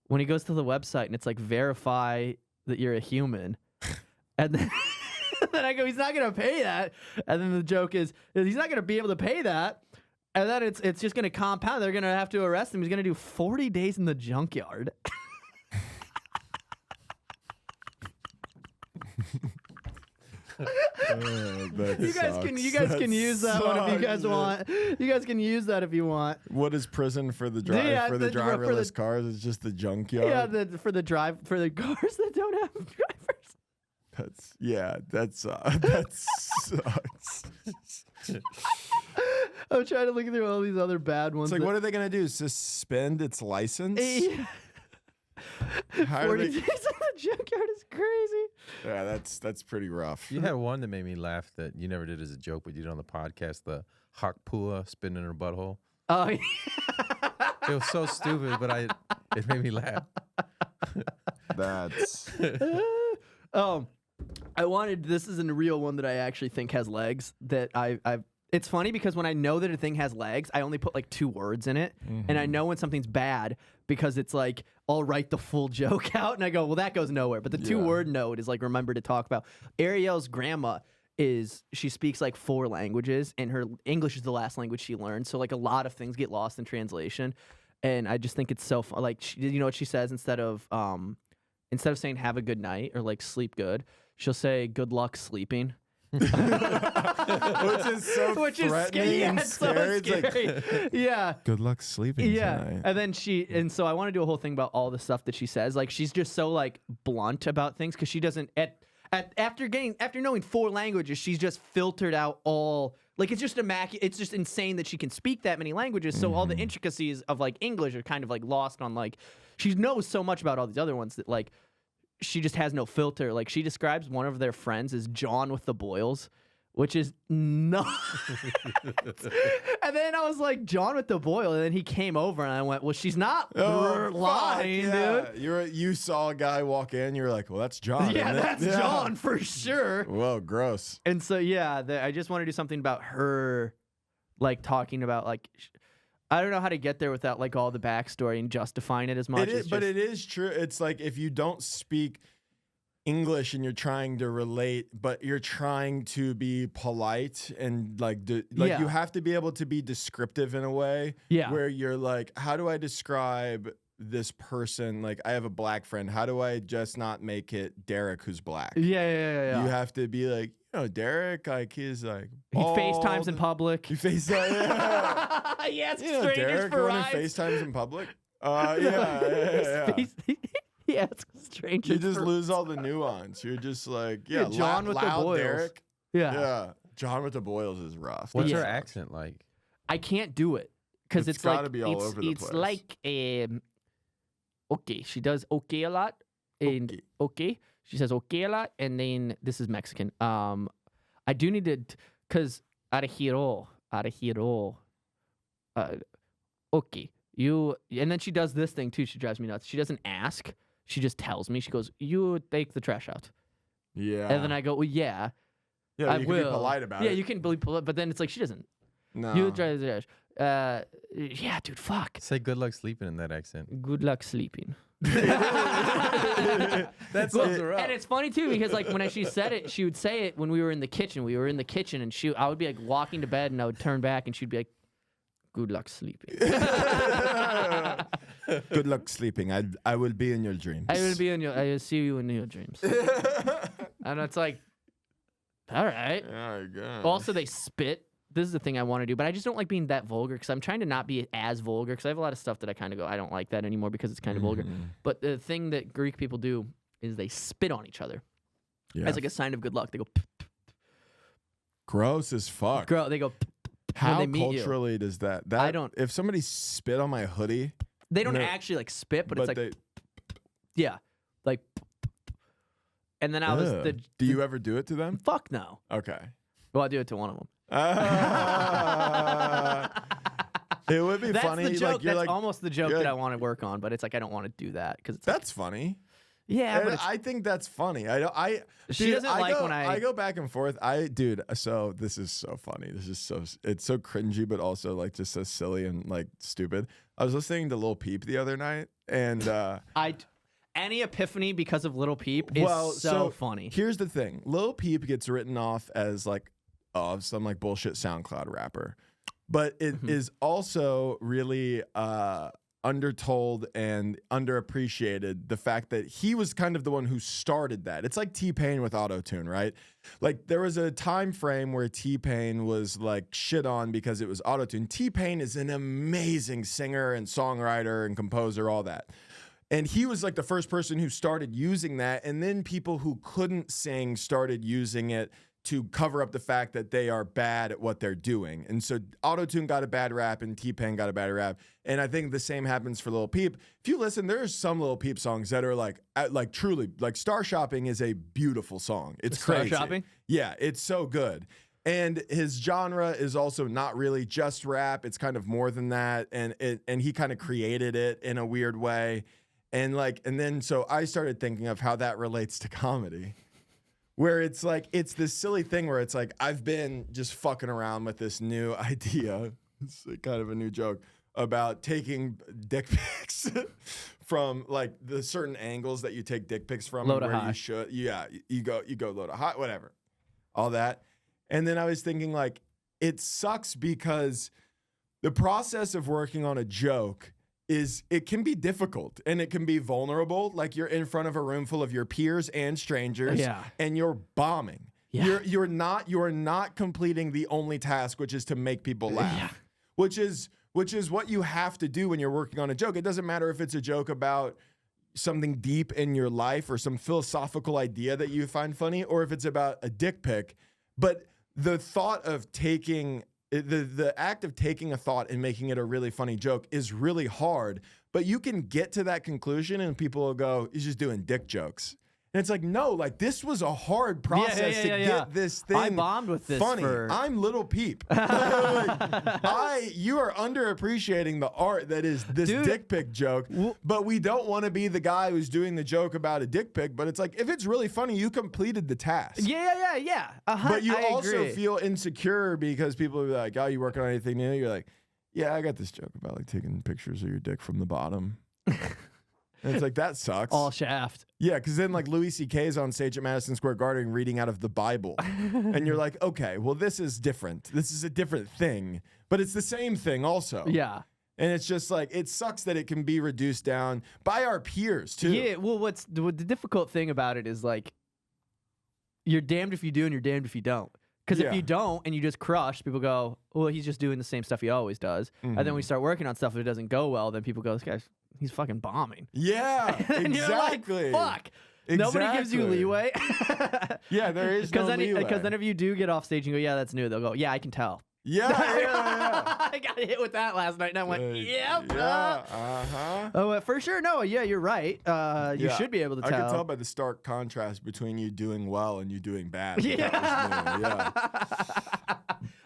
when he goes to the website and it's like verify that you're a human, and then then I go, he's not gonna pay that, and then the joke is he's not gonna be able to pay that, and then it's just gonna compound. They're gonna have to arrest him. He's gonna do 40 days in the junkyard. You guys can use that one if you guys want. You guys can use that if you want. What is prison for the driverless cars? It's just the junkyard. Yeah, for the cars that don't have drivers. That sucks. I'm trying to look through all these other bad ones. It's like, what are they gonna do? Suspend its license? 40 days in the junkyard is crazy. Yeah, that's pretty rough. You had one that made me laugh that you never did as a joke, but you did on the podcast, the Hakpua spinning in her butthole. Oh, yeah. It was so stupid, but it made me laugh. That's this is a real one that I actually think has legs that I've it's funny because when I know that a thing has legs, I only put like 2 words in it. And I know when something's bad because it's like, I'll write the full joke out and I go, well, that goes nowhere. But the 2-word note is like, remember to talk about. Ariel's grandma she speaks like 4 languages and her English is the last language she learned. So like a lot of things get lost in translation. And I just think it's so fun. Like, you know what she says instead of saying have a good night or like sleep good, she'll say good luck sleeping. which is so threatening and scary. So scary. Yeah. Good luck sleeping tonight. And then so I want to do a whole thing about all the stuff that she says. Like, she's just so like blunt about things because she doesn't after knowing 4 languages, she's just filtered out all Like it's just it's just insane that she can speak that many languages. So all the intricacies of like English are kind of like lost on like she knows so much about all these other ones that like she just has no filter. Like she describes one of their friends as John with the boils, which is nuts. And then I was like, John with the boil, and then he came over and I went, well, she's not lying, dude. You saw a guy walk in, you were like, well, that's John. Yeah, isn't it? that's John for sure. Whoa, gross. And so I just want to do something about her, like talking about like. I don't know how to get there without like all the backstory and justifying it as much. But it is true. It's like if you don't speak English and you're trying to relate, but you're trying to be polite and like you have to be able to be descriptive in a way where you're like, how do I describe this person? Like I have a black friend. How do I just not make it Derek who's black? Yeah. You have to be like, Derek, like he's like bald. He FaceTimes in public. You FaceTime. Yeah, it's strangers Derek for going rides. To FaceTimes in public. Yeah, it's strangers. You just lose all the nuance. You're just like, John with the boils. Derek. Yeah, John with the boils is rough. What's her accent like? I can't do it because it's gotta like be all over the place. It's like okay. She does okay a lot. And okay. She says okay a lot, and then this is Mexican. I do need to, cause arejiro. Okay, and then she does this thing too. She drives me nuts. She doesn't ask. She just tells me. She goes, "You take the trash out." Yeah. And then I go, "Well, yeah, I you will." Can be polite about it. Yeah, you can be polite, but then it's like she doesn't. No. You drive the trash. Yeah, dude, fuck. Say good luck sleeping in that accent. Good luck sleeping. That's and it's funny too because like when she said it, she would say it when we were in the kitchen. We were in the kitchen, and I would be like walking to bed, and I would turn back, and she'd be like, "Good luck sleeping." Good luck sleeping. I will be in your dreams. I will see you in your dreams. And it's like, all right. Oh, God. Also, they spit. This is the thing I want to do, but I just don't like being that vulgar because I'm trying to not be as vulgar because I have a lot of stuff that I kind of go, I don't like that anymore because it's kind of vulgar. But the thing that Greek people do is they spit on each other as like a sign of good luck. They go, gross as fuck. They go, how when they meet culturally does that? I don't. If somebody spit on my hoodie, they don't actually like spit, but it's like, like. And then I was do you ever do it to them? Fuck no. Okay. Well, I do it to one of them. It would be funny. The joke. Like, you're that's like, almost the joke that I want to work on, but it's like I don't want to do that because that's funny. Yeah, but I think that's funny. She doesn't like when I go back and forth. So this is so funny. It's so cringy, but also like just so silly and like stupid. I was listening to Lil Peep the other night, and any epiphany because of Lil Peep is so funny. Here's the thing: Lil Peep gets written off as like some like bullshit SoundCloud rapper, but it is also really undertold and underappreciated the fact that he was kind of the one who started that. It's like T-Pain with autotune, right? Like there was a time frame where T-Pain was like shit on because it was autotune. T-Pain is an amazing singer and songwriter and composer, all that. And he was like the first person who started using that, and then people who couldn't sing started using it to cover up the fact that they are bad at what they're doing. And so autotune got a bad rap and T-Pain got a bad rap. And I think the same happens for Lil Peep. If you listen, there's some Lil Peep songs that are like truly, like Star Shopping is a beautiful song. It's crazy. Star Shopping? Yeah, it's so good. And his genre is also not really just rap. It's kind of more than that. And he kind of created it in a weird way. And then so I started thinking of how that relates to comedy. Where it's like, it's this silly thing where it's like, I've been just fucking around with this new idea. It's kind of a new joke about taking dick pics from like the certain angles that you take dick pics from. Low to where high. you should. Yeah, you go low to high, whatever. All that. And then I was thinking like, it sucks because the process of working on a joke it can be difficult and it can be vulnerable. Like you're in front of a room full of your peers and strangers, and you're bombing. Yeah. You're not completing the only task, which is to make people laugh. Which is what you have to do when you're working on a joke. It doesn't matter if it's a joke about something deep in your life or some philosophical idea that you find funny, or if it's about a dick pic. But the thought of taking the act of taking a thought and making it a really funny joke is really hard, but you can get to that conclusion and people will go, he's just doing dick jokes. And it's like, no, like this was a hard process to get this thing. I bombed with this. Funny. I'm Little Peep. You are underappreciating the art that is this dick pic joke. But we don't want to be the guy who's doing the joke about a dick pic. But it's like, if it's really funny, you completed the task. Yeah. But you also feel insecure because people are like, oh, you working on anything new? You're like, yeah, I got this joke about like taking pictures of your dick from the bottom. And it's like, that sucks. All shaft. Yeah, because then like Louis C.K. is on stage at Madison Square Garden reading out of the Bible. And you're like, okay, well, this is different. This is a different thing. But it's the same thing also. Yeah. And it's just like, it sucks that it can be reduced down by our peers too. Yeah, well, the difficult thing about it is like, you're damned if you do and you're damned if you don't. Because if you don't and you just crush, people go, well, he's just doing the same stuff he always does. And then we start working on stuff that doesn't go well, then people go, this guy's, he's fucking bombing. Yeah, and exactly. You're like, fuck. Exactly. Nobody gives you leeway. Yeah, there is no leeway. Because then if you do get off stage and go, yeah, that's new, they'll go, yeah, I can tell. Yeah. I got hit with that last night, and I went, yep. Oh, for sure. No, yeah, you're right. You should be able to tell. I can tell by the stark contrast between you doing well and you doing bad. Yeah.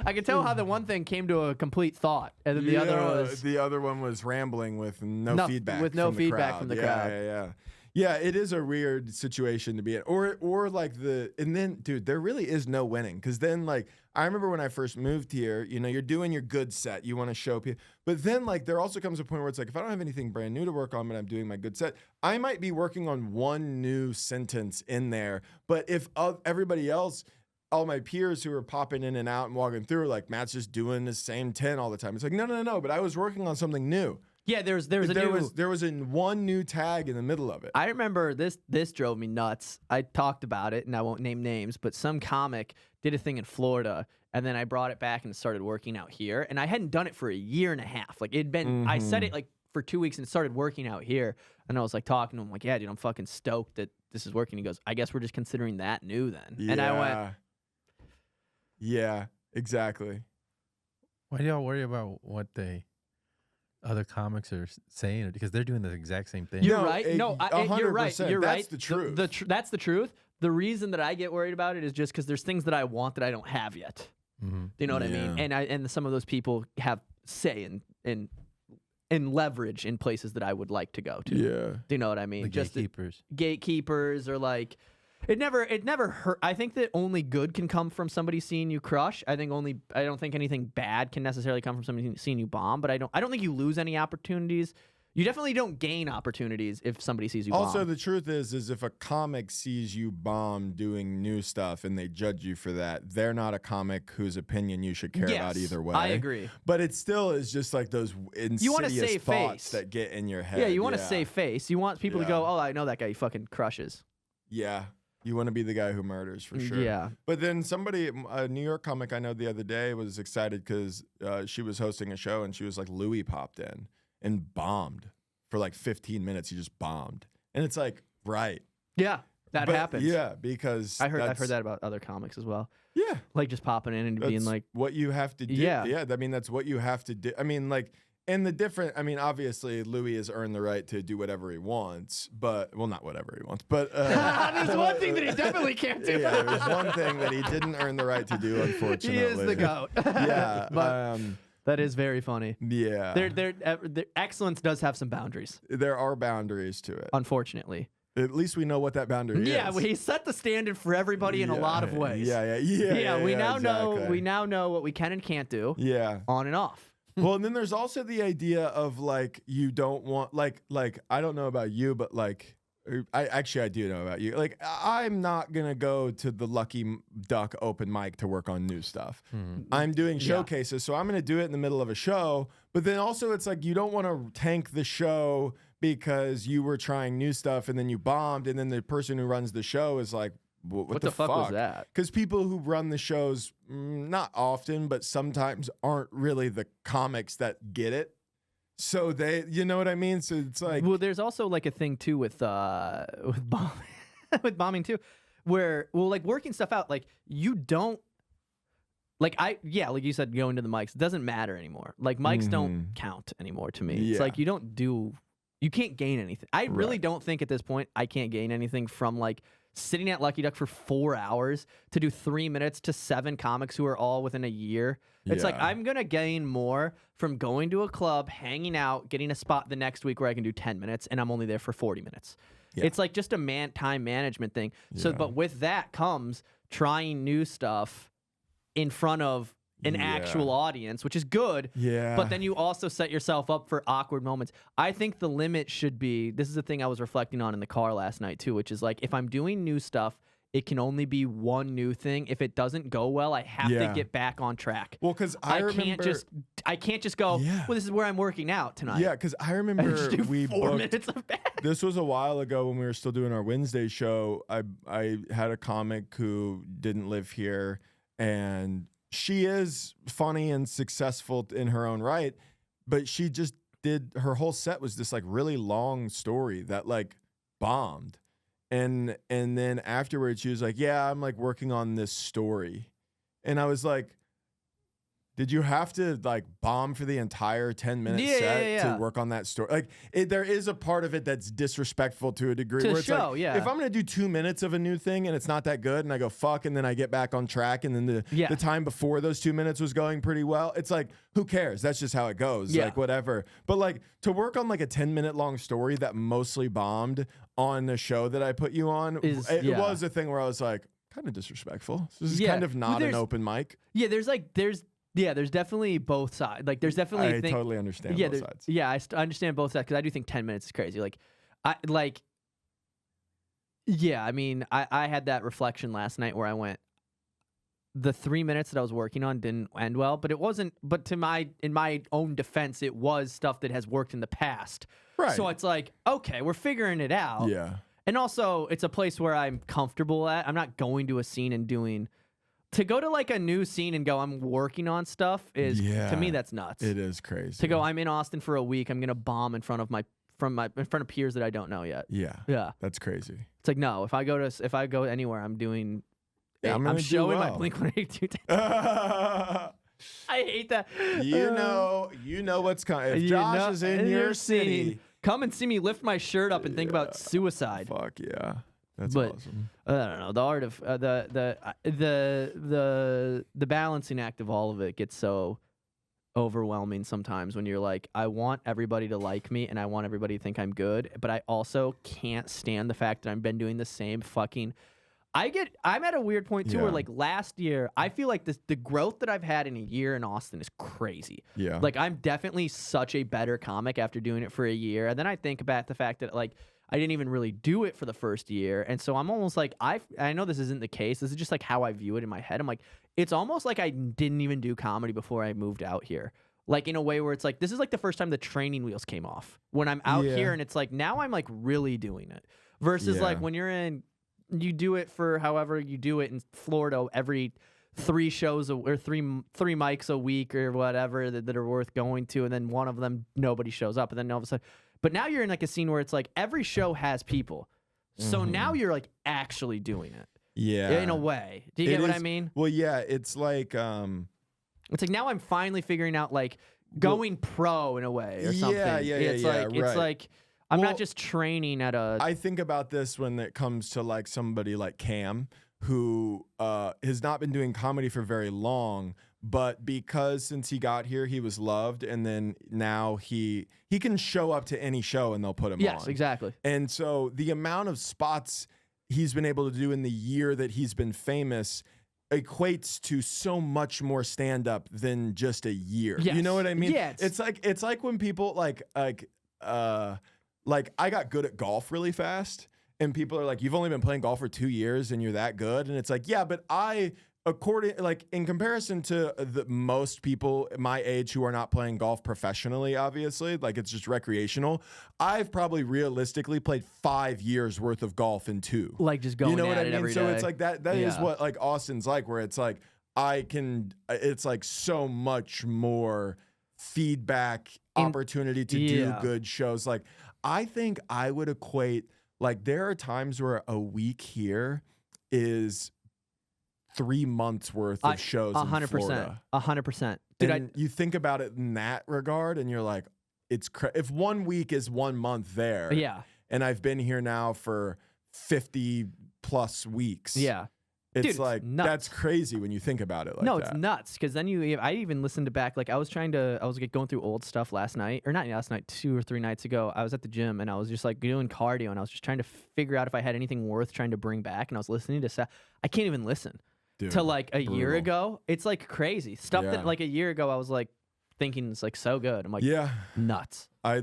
I can tell how the one thing came to a complete thought, and then the other one was rambling with no feedback. With no feedback from the crowd. Yeah. Yeah, it is a weird situation to be in. Or like and then, dude, there really is no winning. Because then, like, I remember when I first moved here, you know, you're doing your good set. You want to show people. But then, like, there also comes a point where it's like, if I don't have anything brand new to work on, but I'm doing my good set, I might be working on one new sentence in there. But if everybody else, all my peers who are popping in and out and walking through, like, Matt's just doing the same 10 all the time. It's like, no, but I was working on something new. Yeah, there was one new tag in the middle of it. I remember this drove me nuts. I talked about it, and I won't name names, but some comic did a thing in Florida, and then I brought it back and started working out here. And I hadn't done it for a year and a half. Like it'd been, I said it like for 2 weeks and started working out here. And I was like talking to him, like, yeah, dude, I'm fucking stoked that this is working. He goes, I guess we're just considering that new then. Yeah. And I went, yeah, exactly. Why do y'all worry about what other comics are saying? Because they're doing the exact same thing. You're right. You're right. You're right. That's the truth. That's the truth. The reason that I get worried about it is just because there's things that I want that I don't have yet. Do you know what I mean? And some of those people have say and leverage in places that I would like to go to. Yeah. Do you know what I mean? Like just gatekeepers or like it never hurt. I think that only good can come from somebody seeing you crush. I don't think anything bad can necessarily come from somebody seeing you bomb, but I don't think you lose any opportunities. You definitely don't gain opportunities if somebody sees you bomb. Also, the truth is if a comic sees you bomb doing new stuff and they judge you for that, they're not a comic whose opinion you should care about either way. I agree. But it still is just like those insidious thoughts that get in your head. Yeah, you want to save face. You want people to go, oh, I know that guy. He fucking crushes. Yeah. You want to be the guy who murders for sure. Yeah. But then a New York comic I know the other day was excited because she was hosting a show and she was like, Louis popped in and bombed for like 15 minutes. He just bombed. And it's like, right. Yeah, that happens. Yeah, because I've heard that about other comics as well. Yeah. Like just popping in and being like. What you have to do. Yeah. I mean, that's what you have to do. I mean, like. And obviously, Louis has earned the right to do whatever he wants, but, well, not whatever he wants, but... there's one thing that he definitely can't do. Yeah, there's one thing that he didn't earn the right to do, unfortunately. He is the GOAT. Yeah. But that is very funny. Yeah. Their excellence does have some boundaries. There are boundaries to it. Unfortunately. At least we know what that boundary is. Yeah, he set the standard for everybody in a lot of ways. Yeah, we now know what we can and can't do. Yeah. On and off. Well, and then there's also the idea of like you don't want like I don't know about you, but like I do know about you. Like I'm not gonna go to the Lucky Duck open mic to work on new stuff. I'm doing showcases, so I'm gonna do it in the middle of a show. But then also it's like you don't want to tank the show because you were trying new stuff and then you bombed, and then the person who runs the show is like, what the fuck was that? Because people who run the shows, not often, but sometimes aren't really the comics that get it. So they, you know what I mean? So it's like, well, there's also like a thing too with bombing too, where like working stuff out, like you don't Like like you said, going to the mics, it doesn't matter anymore. Like mics don't count anymore to me. It's like you can't gain anything. I really don't think at this point I can't gain anything from like sitting at Lucky Duck for 4 hours to do 3 minutes to 7 comics who are all within a year. It's like I'm going to gain more from going to a club, hanging out, getting a spot the next week where I can do 10 minutes and I'm only there for 40 minutes. Yeah. It's like just a time management thing. So, but with that comes trying new stuff in front of an actual audience, which is good. Yeah. But then you also set yourself up for awkward moments. I think the limit should be, this is the thing I was reflecting on in the car last night too, which is like, if I'm doing new stuff, it can only be one new thing. If it doesn't go well, I have to get back on track. Well, because I can't just go, well, this is where I'm working out tonight. Yeah, because I remember we 4 minutes of that. This was a while ago when we were still doing our Wednesday show. I had a comic who didn't live here, and she is funny and successful in her own right, but she just her whole set was this like really long story that like bombed. And then afterwards she was like, yeah, I'm like working on this story. And I was like, did you have to like bomb for the entire 10-minute set to work on that story? Like there is a part of it that's disrespectful to a degree. Where it's like, if I'm going to do 2 minutes of a new thing and it's not that good and I go, fuck, and then I get back on track and then the time before those 2 minutes was going pretty well, it's like, who cares? That's just how it goes. Like whatever. But like to work on like a 10-minute long story that mostly bombed on the show that I put you on, it was a thing where I was like, kind of disrespectful. This is kind of not an open mic. Yeah, there's definitely both sides. Like, there's definitely. I totally understand both sides. Yeah, I understand both sides because I do think 10 minutes is crazy. Like, I mean, I had that reflection last night where I went, the 3 minutes that I was working on didn't end well, but it wasn't. But in my own defense, it was stuff that has worked in the past. Right. So it's like, okay, we're figuring it out. Yeah. And also, it's a place where I'm comfortable at. I'm not going to a scene and doing. To go to like a new scene and go, I'm working on stuff is to me that's nuts. It is crazy. To go, I'm in Austin for a week. I'm gonna bomb in front of peers that I don't know yet. Yeah, that's crazy. It's like no, if I go anywhere, I'm doing. I'm showing my Blink-182. I hate that. You know what's coming. If Josh is in your city, come and see me lift my shirt up and think about suicide. Fuck yeah. That's awesome. I don't know. The art of the balancing act of all of it gets so overwhelming sometimes when you're like, I want everybody to like me and I want everybody to think I'm good, but I also can't stand the fact that I've been doing the same fucking. I'm at a weird point too where like last year I feel like the growth that I've had in a year in Austin is crazy. Yeah. Like I'm definitely such a better comic after doing it for a year, and then I think about the fact that like. I didn't even really do it for the first year. And so I'm almost like, I know this isn't the case. This is just like how I view it in my head. I'm like, it's almost like I didn't even do comedy before I moved out here. Like in a way where it's like, this is like the first time the training wheels came off when I'm out here. And it's like, now I'm like really doing it versus like when you do it for however you do it in Florida every 3 shows or three mics a week or whatever that are worth going to. And then one of them, nobody shows up. And then all of a sudden, but now you're in like a scene where it's like every show has people. So now you're like actually doing it. Yeah. In a way. Do you get what I mean? Well, yeah, it's like it's like now I'm finally figuring out like going pro in a way or something. It's like I'm not just training at a I think about this when it comes to like somebody like Cam who has not been doing comedy for very long. But because since he got here, he was loved, and then now he can show up to any show and they'll put him on. Yes, exactly. And so the amount of spots he's been able to do in the year that he's been famous equates to so much more stand-up than just a year. Yes. You know what I mean? Yeah, it's like when people like I got good at golf really fast, and people are like, you've only been playing golf for 2 years and you're that good, and it's like, yeah, but in comparison to most people my age who are not playing golf professionally, obviously, like it's just recreational, I've probably realistically played 5 years worth of golf in 2. Like just going at it every day. So it's like that is what like Austin's like, where it's like it's like so much more feedback opportunity to do good shows. Like I think I would equate, like there are times where a week here is 3 months worth of shows in 100%. Florida. 100%. Dude, And you think about it in that regard, and you're like, if 1 week is 1 month there, yeah. and I've been here now for 50 plus weeks, Yeah. it's Dude, like it's nuts. that's crazy when you think about it like no, that. it's nuts because then I even listened to back, like I was going through old stuff last night, or not last night, 2 or 3 nights ago. I was at the gym and I was just like doing cardio and I was just trying to figure out if I had anything worth trying to bring back. And I was listening to I can't even listen to like a year ago. It's like crazy stuff that like a year ago I was like thinking it's like so good. I'm like, nuts. I'll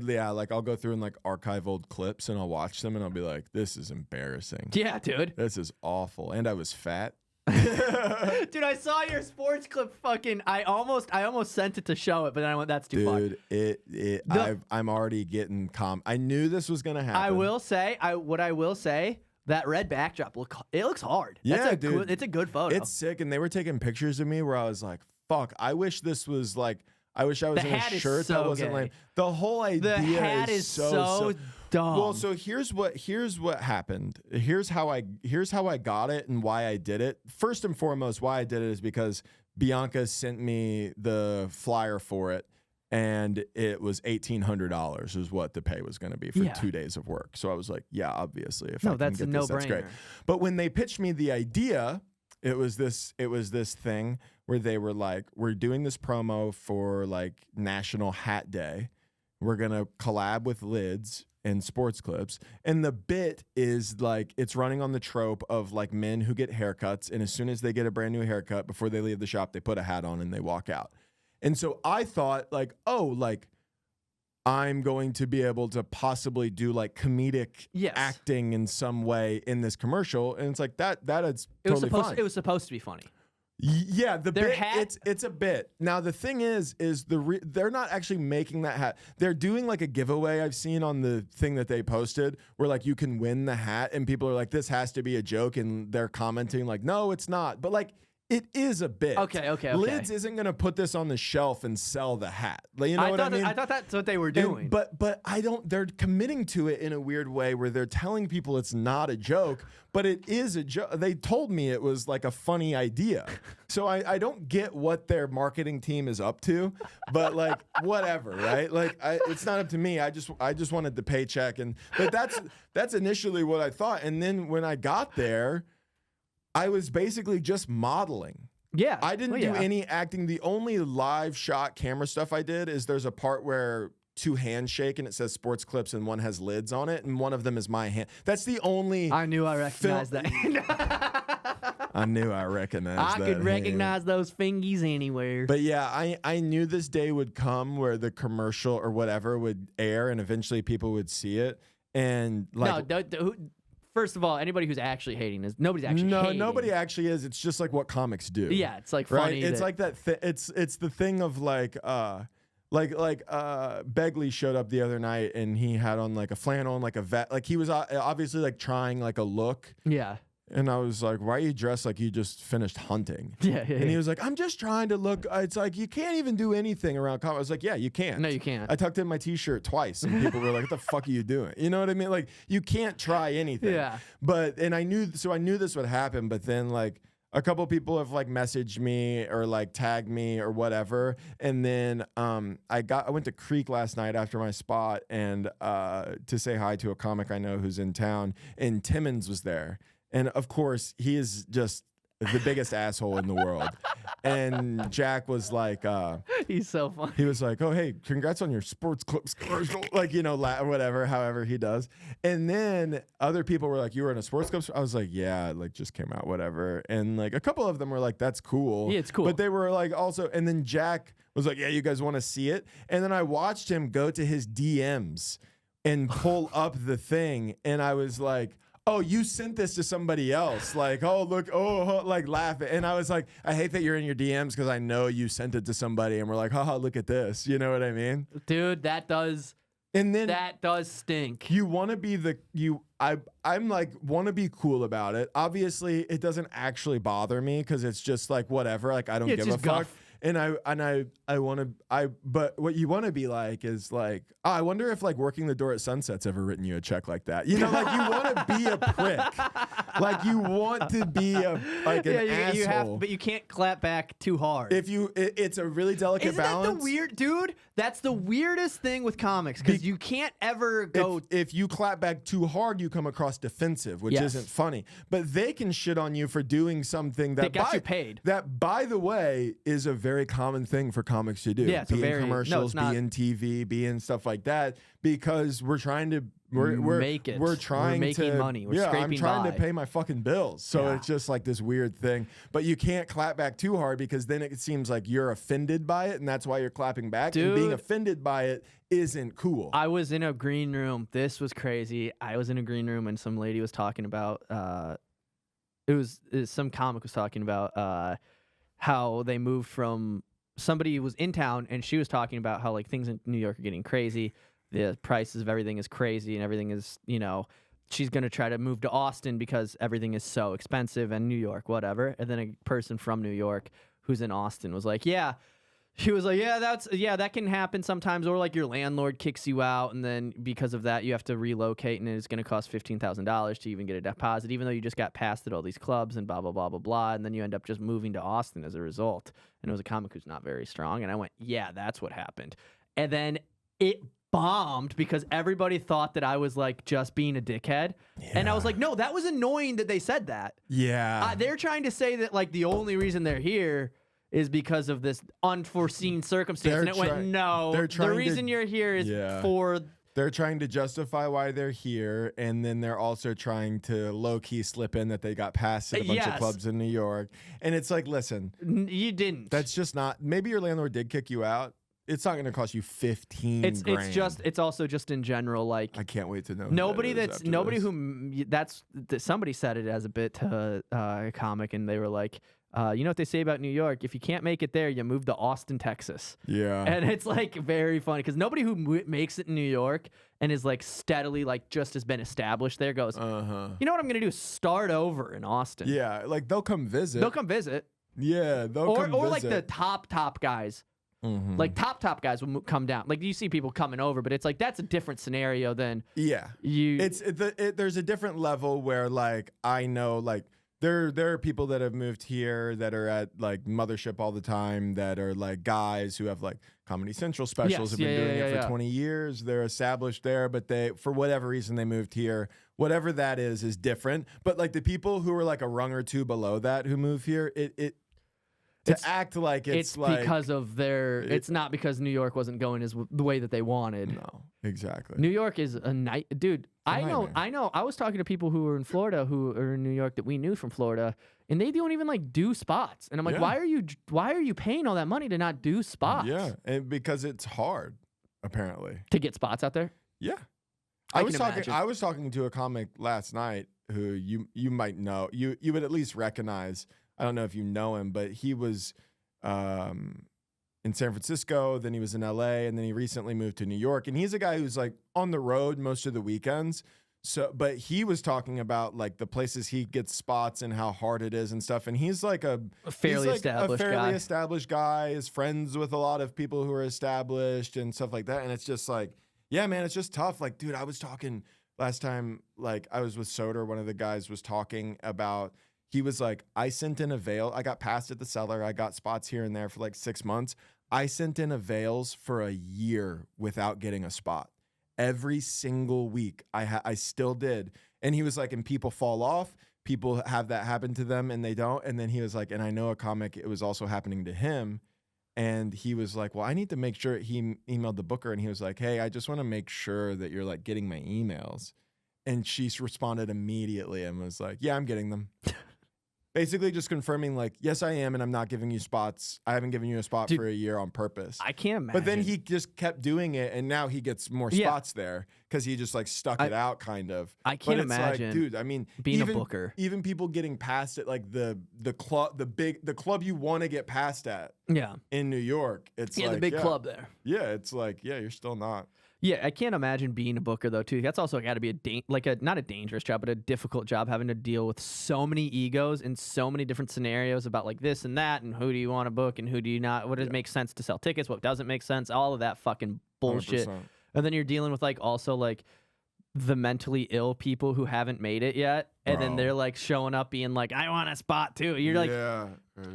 go through and like archive old clips and I'll watch them and I'll be like, this is embarrassing. Yeah, dude. This is awful. And I was fat. Dude, I saw your sports clip. Fucking, I almost sent it to show it, but then I went, that's too far. Dude, I'm already getting I knew this was gonna happen. I will say, that red backdrop looks hard. Yeah, dude, it's a good photo. It's sick, and they were taking pictures of me where I was like, "Fuck, I wish this was like." I wish I was in a shirt that wasn't like the whole idea. The hat is so dumb. Well, so here's what happened. Here's how I got it and why I did it. First and foremost, why I did it is because Bianca sent me the flyer for it, and it was $1,800 is what the pay was going to be for 2 days of work. So I was like, yeah, obviously, if I can get this, that's great. But when they pitched me the idea, it was this thing where they were like, we're doing this promo for like National Hat Day. We're going to collab with Lids and Sports Clips. And the bit is like, it's running on the trope of like men who get haircuts. And as soon as they get a brand new haircut, before they leave the shop, they put a hat on and they walk out. And so I thought like, oh, like I'm going to be able to possibly do like comedic acting in some way in this commercial. And it's like that is totally fine. It was supposed to be funny. Yeah, it's a bit. Now the thing is they're not actually making that hat. They're doing like a giveaway I've seen on the thing that they posted where like you can win the hat and people are like, this has to be a joke, and they're commenting like, no, it's not. But like it is a bit. Okay. Lids isn't gonna put this on the shelf and sell the hat. Like, you know what I mean? I thought that's what they were doing. But I don't. They're committing to it in a weird way where they're telling people it's not a joke, but it is a joke. They told me it was like a funny idea, so I don't get what their marketing team is up to. But like whatever, right? Like it's not up to me. I just wanted the paycheck, but that's initially what I thought, and then when I got there, I was basically just modeling. Yeah. I didn't do any acting. The only live shot camera stuff I did is there's a part where 2 hands shake and it says Sports Clips and one has Lids on it, and one of them is my hand. That's the only. I knew I recognized that. I knew I recognized that. I could recognize those fingies anywhere. But yeah, I knew this day would come where the commercial or whatever would air and eventually people would see it. And like. No, first of all, anybody who's actually hating is nobody's actually hating. No, nobody actually is. It's just like what comics do. Yeah, it's like right? funny. It's like that. It's the thing of like Begley showed up the other night and he had on like a flannel and like a vet. Like he was obviously like trying like a look. Yeah. And I was like, why are you dressed like you just finished hunting? Yeah. And he was like, I'm just trying to look. It's like, you can't even do anything around comics. I was like, yeah, you can't. No, you can't. I tucked in my t-shirt twice and people were like, what the fuck are you doing? You know what I mean? Like, you can't try anything. Yeah. And I knew this would happen. But then like a couple people have like messaged me or like tagged me or whatever. And then I went to Creek last night after my spot and to say hi to a comic I know who's in town, and Timmons was there. And of course, he is just the biggest asshole in the world. And Jack was like, he's so funny. He was like, oh, hey, congrats on your Sports Clips commercial. Like, you know, whatever, however he does. And then other people were like, you were in a Sports Clips? I was like, yeah, like just came out, whatever. And like a couple of them were like, that's cool. Yeah, it's cool. But they were like also, and then Jack was like, yeah, you guys want to see it? And then I watched him go to his DMs and pull up the thing. And I was like, oh, you sent this to somebody else. Like, oh, look, like laughing. And I was like, I hate that you're in your DMs because I know you sent it to somebody and we're like, haha, look at this. You know what I mean? Dude, that does stink. You want to be I'm like, want to be cool about it. Obviously, it doesn't actually bother me because it's just like, whatever. Like, I don't give a fuck. And but what you want to be like is like, oh, I wonder if like working the door at Sunset's ever written you a check like that. You know, like you want to be a prick. Like you want to be an asshole. You have, but you can't clap back too hard. It's a really delicate balance. Isn't that the weird, dude? That's the weirdest thing with comics because you can't ever go. If you clap back too hard, you come across defensive, which isn't funny. But they can shit on you for doing something that got you paid. That, by the way, is a very common thing for comics to do. Yeah, be in commercials, be in TV, be in stuff like that, because we're trying to. Make it. We're trying making money. We're scraping I'm trying by. to pay my fucking bills. So it's just like this weird thing. But you can't clap back too hard because then it seems like you're offended by it, and that's why you're clapping back. Dude, and being offended by it isn't cool. I was in a green room. This was crazy. I was in a green room and some lady was talking about some comic was talking about how they moved from somebody was in town and she was talking about how like things in New York are getting crazy. The prices of everything is crazy and everything is, you know, she's going to try to move to Austin because everything is so expensive and New York, whatever. And then a person from New York who's in Austin was like, yeah. She was like, that can happen sometimes. Or like your landlord kicks you out. And then because of that, you have to relocate and it's going to cost $15,000 to even get a deposit, even though you just got passed at all these clubs and blah, blah, blah, blah, blah. And then you end up just moving to Austin as a result. And it was a comic who's not very strong. And I went, yeah, that's what happened. And then it bombed because everybody thought that I was like just being a dickhead. Yeah. And I was like, no, that was annoying that they said that. Yeah. They're trying to say that like the only reason they're here is because of this unforeseen circumstance. And it went, no, the reason you're here is for... They're trying to justify why they're here, and then they're also trying to low-key slip in that they got passed at a bunch of clubs in New York. And it's like, listen... You didn't. That's just not... Maybe your landlord did kick you out. It's not going to cost you $15,000. It's also just in general, like... I can't wait to know. Somebody said it as a bit to a comic, and they were like... you know what they say about New York? If you can't make it there, you move to Austin, Texas. Yeah. And it's like very funny because nobody who makes it in New York and is like steadily like just has been established there goes, you know what I'm going to do? Start over in Austin. Yeah. Like they'll come visit. Yeah. They'll come visit. Or like the top guys. Mm-hmm. Like top guys will come down. Like you see people coming over, but it's like that's a different scenario than there's a different level where like I know like there are people that have moved here that are at like Mothership all the time that are like guys who have like Comedy Central specials have been doing it for 20 years. They're established there, but they for whatever reason they moved here. Whatever that is different. But like the people who are like a rung or two below that who move here, act like it's like because of their. It's not because New York wasn't going the way that they wanted. No, exactly. New York is a night, dude. I know. I was talking to people who were in Florida, who are in New York that we knew from Florida, and they don't even like do spots. And I'm like, why are you paying all that money to not do spots? Yeah, and because it's hard, apparently, to get spots out there. Yeah, I was talking to a comic last night who you might know. You would at least recognize. I don't know if you know him, but he was in San Francisco, then he was in LA, and then he recently moved to New York. And he's a guy who's like on the road most of the weekends. So, but he was talking about like the places he gets spots and how hard it is and stuff. And he's like a fairly established guy, is friends with a lot of people who are established and stuff like that. And it's just like, yeah, man, it's just tough. Like, dude, I was talking last time, like I was with Soder, one of the guys was talking about. He was like, I sent in a veil. I got passed at the cellar. I got spots here and there for like 6 months. I sent in a veils for a year without getting a spot. Every single week, I still did. And he was like, and people fall off. People have that happen to them and they don't. And then he was like, and I know a comic, it was also happening to him. And he was like, well, I need to make sure. He emailed the booker and he was like, hey, I just want to make sure that you're like getting my emails. And she responded immediately and was like, yeah, I'm getting them. Basically just confirming like, yes, I am, and I'm not giving you spots. I haven't given you a spot for a year on purpose. I can't imagine. But then he just kept doing it, and now he gets more spots there because he just like stuck it out kind of. I can't imagine. Like, dude, I mean, being a booker. Even people getting passed at like the club you want to get passed at. Yeah. In New York. It's like, the big club there. Yeah, it's like, yeah, you're still not. Yeah, I can't imagine being a booker though too. That's also got to be not a dangerous job, but a difficult job, having to deal with so many egos in so many different scenarios about like this and that, and who do you want to book and who do you not? What does make sense to sell tickets? What doesn't make sense? All of that fucking bullshit. 100%. And then you're dealing with like also like the mentally ill people who haven't made it yet, and then Bro. they're like showing up being like, I want a spot too. You're like,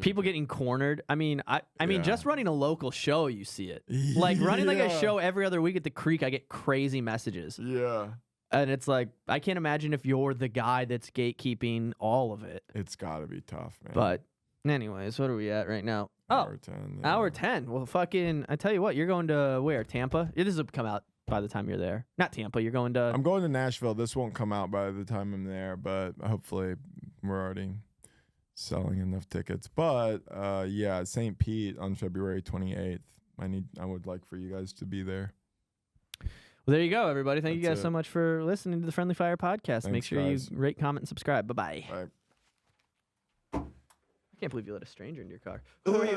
people getting cornered. I mean, I mean, just running a local show, you see it. Like running like a show every other week at the Creek, I get crazy messages. Yeah. And it's like, I can't imagine if you're the guy that's gatekeeping all of it. It's got to be tough, man. But anyways, what are we at right now? Hour 10. Yeah. Hour 10. Well, fucking, I tell you what, you're going to where? Tampa? This will come out by the time you're there. Not Tampa. You're going to... I'm going to Nashville. This won't come out by the time I'm there, but hopefully we're already selling enough tickets. But yeah, St. Pete on February 28th. I would like for you guys to be there. Well, there you go, everybody. Thank you That's guys it. so much for listening to the Friendly Fire podcast. Make Thanks, sure guys. you rate, comment, and subscribe. Bye-bye. Bye. I can't believe you let a stranger into your car. Who are you?